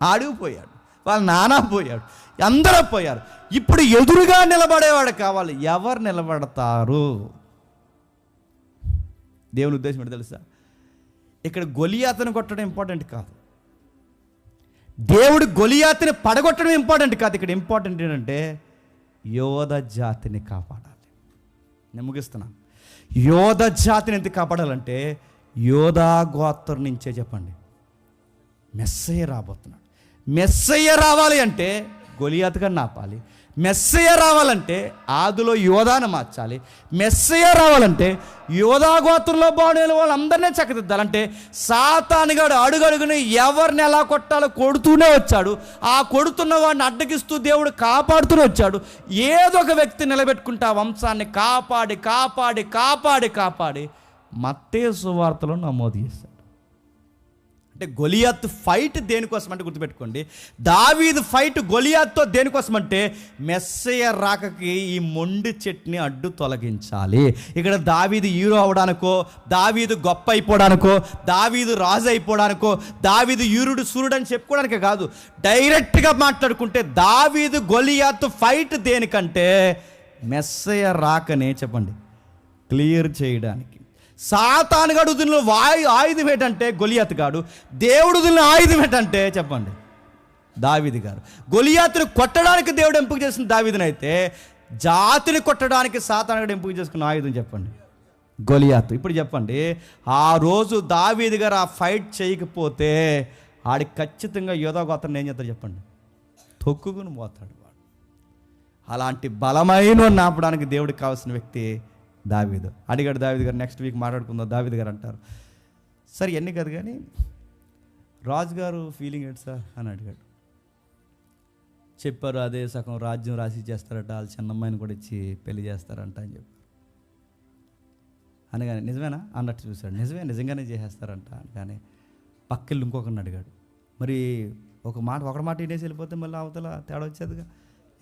ఆడిపోయాడు, వాళ్ళ నాన్న పోయాడు, అందరూ పోయారు. ఇప్పుడు ఎదురుగా నిలబడేవాడు కావాలి. ఎవరు నిలబడతారు? దేవుని ఉద్దేశం ఏంటో తెలుసా? ఇక్కడ గొలియాతుని కొట్టడం ఇంపార్టెంట్ కాదు. దేవుడు గొలియాతుని పడగొట్టడం ఇంపార్టెంట్ కాదు. ఇక్కడ ఇంపార్టెంట్ ఏంటంటే యోధ జాతిని కాపాడాలి. నేను ముగిస్తున్నాను. యోధ జాతిని ఎందుకు కాపాడాలంటే యోధా గోత్రం నుంచే చెప్పండి మెస్సయ్య రాబోతున్నాడు. మెస్సయ్య రావాలి అంటే గొలియాతు గారిని ఆపాలి. మెస్సయ్య రావాలంటే ఆదిలో యోధాను మార్చాలి. మెస్సయ్య రావాలంటే యోధా గోత్రంలో బాడైన వాళ్ళందరినీ చక్కదిద్దాలంటే సాతానుగాడు అడుగడుగుని ఎవరిని ఎలా కొట్టాలో కొడుతూనే వచ్చాడు. ఆ కొడుతున్న వాడిని అడ్డగిస్తూ దేవుడు కాపాడుతూనే వచ్చాడు. ఏదో ఒక వ్యక్తి నిలబెట్టుకుంటే ఆ వంశాన్ని కాపాడి కాపాడి కాపాడి కాపాడి మత్తయి సువార్తలో నమోదు చేశాడు. అంటే గొలియాత్ ఫైట్ దేనికోసం అంటే గుర్తుపెట్టుకోండి, దావీదు ఫైట్ గొలియాత్తో దేనికోసం అంటే మెస్సయ్య రాకకి ఈ మొండి చెట్టుని అడ్డు తొలగించాలి. ఇక్కడ దావీదు హీరో అవడానికో, దావీదు గొప్ప అయిపోవడానికో, దావీదు రాజు అయిపోవడానికో, దావీదు యూరుడు సూర్యుడు అని చెప్పుకోవడానికే కాదు. డైరెక్ట్గా మాట్లాడుకుంటే దావీదు గొలియాత్ ఫైట్ దేనికంటే మెస్సయ్య రాకనే చెప్పండి క్లియర్ చేయడానికి. సాతానుగాడు వదిలిన ఆయుధం ఏంటంటే గొలియాతు గాడు. దేవుడు వదిలిన ఆయుధం ఏంటంటే చెప్పండి దావీదు గారు. గొలియాతుని కొట్టడానికి దేవుడు ఎంపిక చేసిన దావీదుని అయితే జాతిని కొట్టడానికి సాతానుగాడు ఎంపిక చేసుకున్న ఆయుధం చెప్పండి గొలియాతు. ఇప్పుడు చెప్పండి, ఆ రోజు దావీదు గారు ఆ ఫైట్ చేయకపోతే ఆడికి ఖచ్చితంగా యోధా గోత్రాన్ని ఏం చేస్తాడు చెప్పండి? తొక్కుకుని పోతాడు వాడు. అలాంటి బలమైన నాపడానికి దేవుడికి కావాల్సిన వ్యక్తి దావీదు. అడిగాడు దావీదు గారు, నెక్స్ట్ వీక్ మాట్లాడుకుందాం. దావీదు గారు అంటారు, సరే ఎన్ని కాదు కానీ రాజుగారు ఫీలింగ్ ఏంటి సార్ అని అడిగాడు. చెప్పారు, అదే సగం రాజ్యం రాసి చేస్తారట, వాళ్ళు చిన్నమ్మాయిని కూడా ఇచ్చి పెళ్లి చేస్తారంట అని చెప్పారు. అనగానే నిజమేనా అన్నట్టు చూశాడు. నిజంగానే చేసేస్తారంట. కానీ పక్కెళ్ళి ఇంకొకరిని అడిగాడు. మరి ఒకటి మాట వినేసి వెళ్ళిపోతే మళ్ళీ అవతల తేడా వచ్చేదిగా.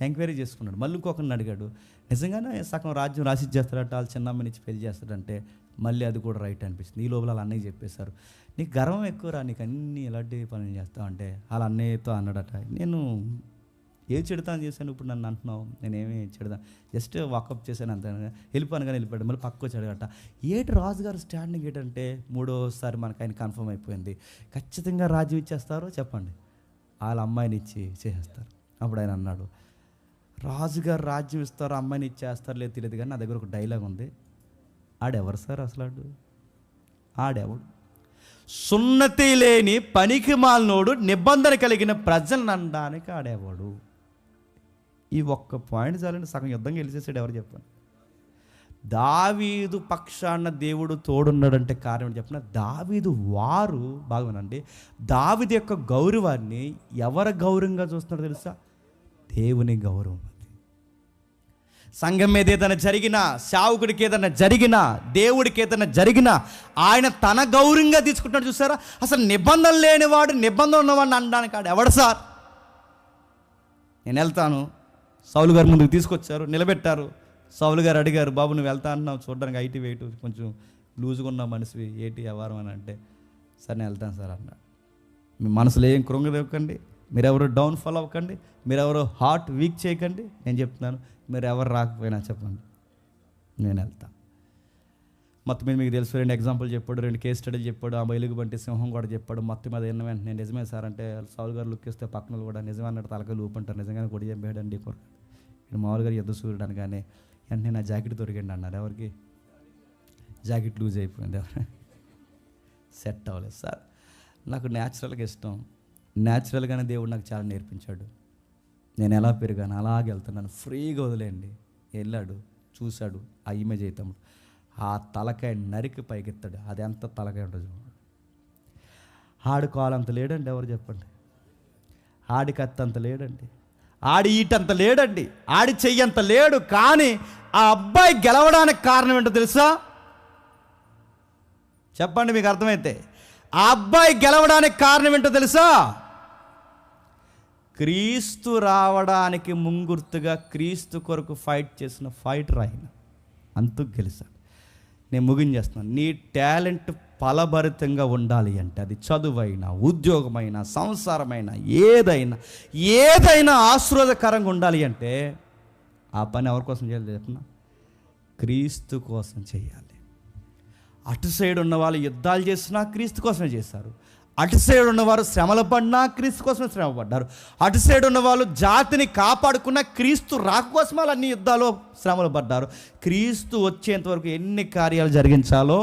ఎంక్వైరీ చేసుకున్నాడు. మళ్ళీ ఇంకొకరిని అడిగాడు, నిజంగానే సగం రాజ్యం రాసిచ్చేస్తారట, వాళ్ళు చిన్నమ్మని ఇచ్చి పెళ్లి చేస్తారంటే మళ్ళీ అది కూడా రైట్ అనిపిస్తుంది. ఈ లోపల వాళ్ళ అన్నయ్య చెప్పేశారు, నీకు గర్వం ఎక్కువరా, నీకు అన్ని ఇలాంటి పనులు చేస్తావు అంటే వాళ్ళ అన్నయ్యతో అన్నాడట, నేను ఏ చెడుతాను చేశాను ఇప్పుడు నన్ను అంటున్నావు? నేనేమి చెడుదా, జస్ట్ వాకప్ చేశాను అంతే, వెళ్ళిపోయాను కానీ వెళ్ళిపోయాడు. మళ్ళీ పక్క వచ్చి అడగట, ఏటి రాజుగారు స్టాండింగ్ ఏంటంటే మూడోసారి మనకు ఆయన కన్ఫర్మ్ అయిపోయింది, ఖచ్చితంగా రాజ్యం ఇచ్చేస్తారో చెప్పండి, వాళ్ళ అమ్మాయిని ఇచ్చి చేసేస్తారు. అప్పుడు ఆయన అన్నాడు, రాజుగారు రాజ్యం ఇస్తారు, అమ్మాయిని ఇచ్చేస్తారు లేదు తెలియదు కానీ నా దగ్గర ఒక డైలాగ్ ఉంది. ఆడెవరు సార్ అసలు? ఆడెవడు? సున్నతి లేని పనికి మాలినోడు, నిబంధన కలిగిన ప్రజలను అనడానికి ఆడేవాడు. ఈ ఒక్క పాయింట్ చాలండి, సగం యుద్ధం గెలిచేసాడు. ఎవరు చెప్పండి? దావీదు పక్షాన దేవుడు తోడున్నాడంటే కారణం చెప్పిన దావీదు వారు బాగునండి. దావీదు యొక్క గౌరవాన్ని ఎవరు గౌరవంగా చూస్తున్నారో తెలుసా? దేవుని గౌరవం. సంఘం మీద ఏదైనా జరిగినా, సేవకుడికి ఏదైనా జరిగినా, దేవుడికి ఏదైనా జరిగినా ఆయన తన గౌరవంగా తీసుకుంటున్నాడు. చూసారా? అసలు నిబంధన లేనివాడు నిబంధన ఉన్నవాడిని అనడానికి ఆడు ఎవడు సార్? నేను వెళ్తాను, సౌలు గారు ముందుకు తీసుకొచ్చారు, నిలబెట్టారు. సౌలు గారు అడిగారు, బాబు నువ్వు వెళ్తా అంటున్నావు, చూడడానికి ఐటీ వెయిట్ కొంచెం లూజుగా ఉన్న మనిషివి, ఏటి వ్యవహారం అని అంటే, సరే నేను వెళ్తాను సార్ అన్నాడు. మీ మనసులో ఏం కృంగదవ్వకండి, మీరెవరు డౌన్ఫాల్ అవ్వకండి, మీరెవరు హార్ట్ వీక్ చేయకండి. నేను చెప్తున్నాను, మీరు ఎవరు రాకపోయినా చెప్పండి, నేను వెళ్తాను. మొత్తం మీద మీకు తెలుసు, 2 ఎగ్జాంపుల్ చెప్పాడు, 2 కేస్ స్టడీలు చెప్పాడు. ఆ బయలుగు బంటి సింహం కూడా చెప్పాడు. మొత్తం మీద ఎన్న వెంటనే నిజమే సార్ అంటే సౌలు గారు లుక్ ఇస్తే పక్కన కూడా నిజమే అన్నట్టు తలకాయలు ఊపంటారు. నిజంగానే కొడి చెప్పాడండి కొరకు. ఇక్కడ మామూలుగా యుద్ధ సూర్యుడు అనగానే వెంటనే నా జాకెట్ దొరికండి అన్నారు. ఎవరికి? జాకెట్ లూజ్ అయిపోయింది. సెట్ అవ్వలేదు సార్. నాకు న్యాచురల్గా ఇష్టం, న్యాచురల్గానే దేవుడు నాకు చాలా నేర్పించాడు. నేను ఎలా పెరిగాను అలాగే వెళ్తున్నాను, ఫ్రీగా వదిలేయండి. వెళ్ళాడు, చూశాడు, ఆ ఇమేజ్ అవుతాడు, ఆ తలకాయ నరికి పైకెత్తాడు. అది ఎంత తలకాయ ఉంటుంది. ఆడు కాలంత లేడండి, ఎవరు చెప్పండి. ఆడి కత్తంత లేడండి, ఆడి ఈటంత లేడండి, ఆడి చెయ్యంత లేడు. కానీ ఆ అబ్బాయి గెలవడానికి కారణం ఏంటో తెలుసా? చెప్పండి మీకు అర్థమైతే. ఆ అబ్బాయి గెలవడానికి కారణం ఏంటో తెలుసా? క్రీస్తు రావడానికి ముంగుర్తుగా క్రీస్తు కొరకు ఫైట్ చేసిన ఫైటర్ ఆయన. అందుకు గెలిచాడు. నేను ముగించేస్తున్నాను. నీ టాలెంట్ ఫలభరితంగా ఉండాలి అంటే అది చదువైనా, ఉద్యోగమైనా, సంసారమైనా, ఏదైనా ఆశీర్వాదకరంగా ఉండాలి అంటే ఆ పని ఎవరి కోసం చేయాలి చెప్పిన? క్రీస్తు కోసం చేయాలి. అటు సైడ్ ఉన్నవాళ్ళు యుద్ధాలు చేసినా క్రీస్తు కోసమే చేశారు. అటు సైడ్ ఉన్నవారు శ్రమలు పడినా క్రీస్తు కోసమే శ్రమ పడ్డారు. అటు సైడ్ ఉన్నవాళ్ళు జాతిని కాపాడుకున్న క్రీస్తు రాక కోసం వాళ్ళు అన్ని యుద్ధాలు శ్రమలు పడ్డారు. క్రీస్తు వచ్చేంత వరకు ఎన్ని కార్యాలు జరిగించాలో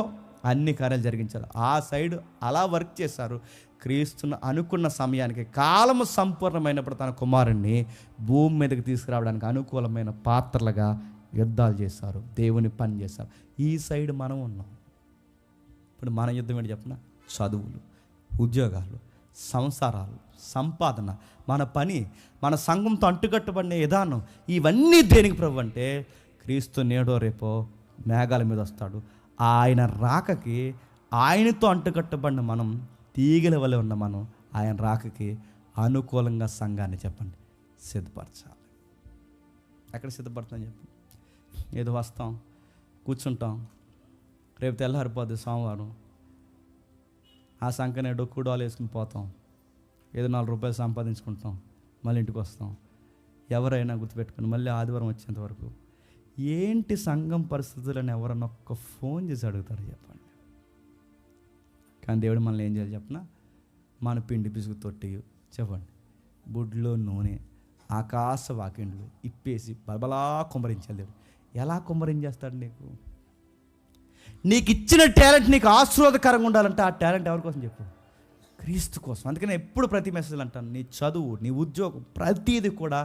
అన్ని కార్యాలు జరిగించారు. ఆ సైడ్ అలా వర్క్ చేశారు. క్రీస్తును అనుకున్న సమయానికి కాలము సంపూర్ణమైనప్పుడు తన కుమారుణ్ణి భూమి మీదకి తీసుకురావడానికి అనుకూలమైన పాత్రలుగా యుద్ధాలు చేశారు, దేవుని పని చేశారు. ఈ సైడ్ మనం ఉన్నాం. ఇప్పుడు మన యుద్ధం ఏంటి చెప్పిన? చదువులు, ఉద్యోగాలు, సంసారాలు, సంపాదన, మన పని, మన సంఘంతో అంటుకట్టుబడిన విధానం, ఇవన్నీ దేనికి ప్రభు అంటే క్రీస్తు నేడో రేపో మేఘాల మీద వస్తాడు. ఆయన రాకకి ఆయనతో అంటుకట్టబడిన మనం, తీగల వలె ఉన్న మనం ఆయన రాకకి అనుకూలంగా సంఘాన్ని చెప్పండి సిద్ధపరచాలి. ఎక్కడ సిద్ధపడతాం చెప్పండి? ఏదో వస్తాం, కూర్చుంటాం, రేపు తెల్లారిపోద్ది సోమవారం, ఆ సంఖ్యనే డొక్కుడాలు వేసుకుని పోతాం, ఏదో 4 రూపాయలు సంపాదించుకుంటాం, మళ్ళీ ఇంటికి వస్తాం. ఎవరైనా గుర్తుపెట్టుకుని మళ్ళీ ఆదివారం వచ్చేంత వరకు ఏంటి సంఘం పరిస్థితులని ఎవరన్నా ఒక్క ఫోన్ చేసి అడుగుతారు చెప్పండి. కానీ దేవుడు మనల్ని ఏం చేయాలి చెప్పిన? మన పిండి పిసుగు తొట్టి చెప్పండి, బుడ్లో నూనె, ఆకాశ వాకిండ్లు ఇప్పేసి బలబలా కుమ్మరించాలి. దేవుడు ఎలా కుమ్మరించేస్తాడు? నీకు ఇచ్చిన టాలెంట్ నీకు ఆశీర్వాదకరంగా ఉండాలంటే ఆ టాలెంట్ ఎవరి కోసం చెప్పు? క్రీస్తు కోసం. అందుకని ఎప్పుడు ప్రతి మెసేజ్ అంటాను, నీ చదువు, నీ ఉద్యోగం, ప్రతిదీ కూడా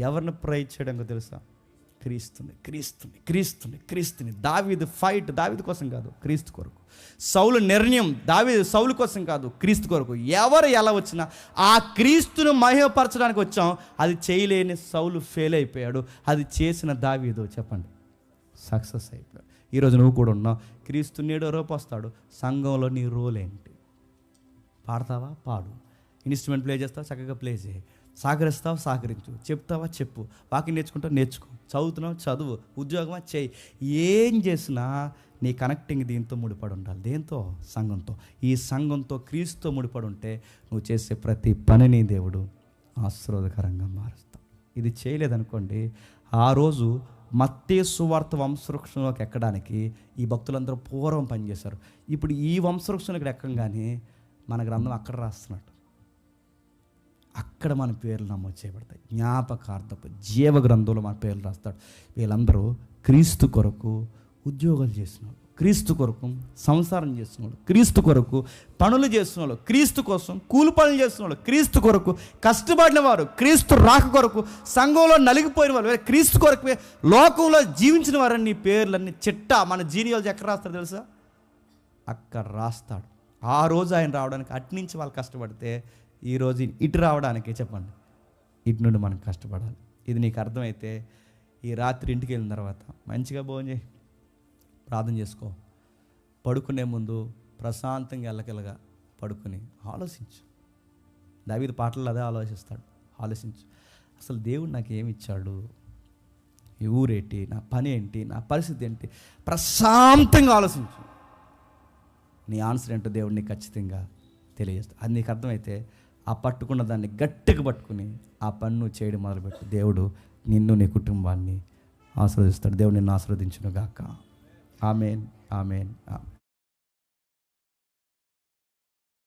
ఎవరిని ప్రైజ్ చేయడంగా తెలుసా? క్రీస్తుని, క్రీస్తుని, క్రీస్తుని, క్రీస్తుని. దావీదు ఫైట్ దావీదు కోసం కాదు, క్రీస్తు కొరకు. సౌలు నిర్ణయం సౌలు కోసం కాదు, క్రీస్తు కొరకు. ఎవరు ఎలా వచ్చినా ఆ క్రీస్తును మహిమపరచడానికి వచ్చాం. అది చేయలేని సౌలు ఫెయిల్ అయిపోయాడు, అది చేసిన దావీదు చెప్పండి సక్సెస్ అయిపోయాడు. ఈరోజు నువ్వు కూడా ఉన్నావు. క్రీస్తు నేడో రేపు వస్తాడు. సంఘంలో నీ రోల్ ఏంటి? పాడతావా? పాడు. ఇన్స్ట్రుమెంట్ ప్లే చేస్తావా? చక్కగా ప్లే చేయి. సహకరిస్తావా? సహకరించు. చెప్తావా? చెప్పు. వాకింగ్ నేర్చుకుంటావు? నేర్చుకో. చదువుతున్నావు? చదువు. ఉద్యోగమా? చేయి. ఏం చేసినా నీ కనెక్టింగ్ దీంతో ముడిపడి ఉండాలి. దేంతో? సంఘంతో. ఈ సంఘంతో క్రీస్తుతో ముడిపడి ఉంటే నువ్వు చేసే ప్రతి పనిని దేవుడు ఆశీర్వాదకరంగా మారుస్తావు. ఇది చేయలేదనుకోండి, ఆ రోజు మత్తయి సువార్త వంశవృక్షంలోకి ఎక్కడానికి ఈ భక్తులందరూ పూర్వం పనిచేశారు. ఇప్పుడు ఈ వంశవృక్షంలోకి ఎక్కంగానే మన గ్రంథం అక్కడ రాస్తున్నాడు. అక్కడ మన పేర్లు నమోదు చేయబడతాయి. జ్ఞాపకార్థపు జీవ గ్రంథంలో మన పేర్లు రాస్తాడు. వీళ్ళందరూ క్రీస్తు కొరకు ఉద్యోగాలు చేస్తున్నారు, క్రీస్తు కొరకు సంసారం చేస్తున్నాడు, క్రీస్తు కొరకు పనులు చేస్తున్నాడు, క్రీస్తు కోసం కూలి పనులు చేస్తున్నాడు, క్రీస్తు కొరకు కష్టపడిన వారు, క్రీస్తు రాక కొరకు సంఘంలో నలిగిపోయిన వారు, క్రీస్తు కొరకు లోకంలో జీవించిన వారని పేర్లన్నీ చిట్టా మన జీనియాలజీ ఎక్కడ రాస్తాడు తెలుసా? అక్కడ రాస్తాడు. ఆ రోజు ఆయన రావడానికి అటు నుంచి వాళ్ళు కష్టపడితే ఈరోజు ఇటు రావడానికి చెప్పండి ఇటు నుండి మనం కష్టపడాలి. ఇది నీకు అర్థమైతే ఈ రాత్రి ఇంటికి వెళ్ళిన తర్వాత మంచిగా భోజనం చేయి, ప్రార్థన చేసుకో. పడుకునే ముందు ప్రశాంతంగా ఎల్లకెల్లగా పడుకుని ఆలోచించు. దావీదు పాటలు అదే ఆలోచిస్తాడు. ఆలోచించు, అసలు దేవుడు నాకు ఏమి ఇచ్చాడు, ఈ ఊరేంటి, నా పని ఏంటి, నా పరిస్థితి ఏంటి, ప్రశాంతంగా ఆలోచించు. నీ ఆన్సర్ ఏంటో దేవుడు నీకు ఖచ్చితంగా తెలియజేస్తాడు. అది నీకు అర్థమైతే ఆ పట్టుకున్న దాన్ని గట్టిగా పట్టుకుని ఆ పని నువ్వు చేయడం మొదలుపెట్టు. దేవుడు నిన్ను, నీ కుటుంబాన్ని ఆశీర్వదిస్తాడు. దేవుడు నిన్ను ఆశీర్వదించును గాక. ఆమేన్, ఆమేన్, ఆమేన్.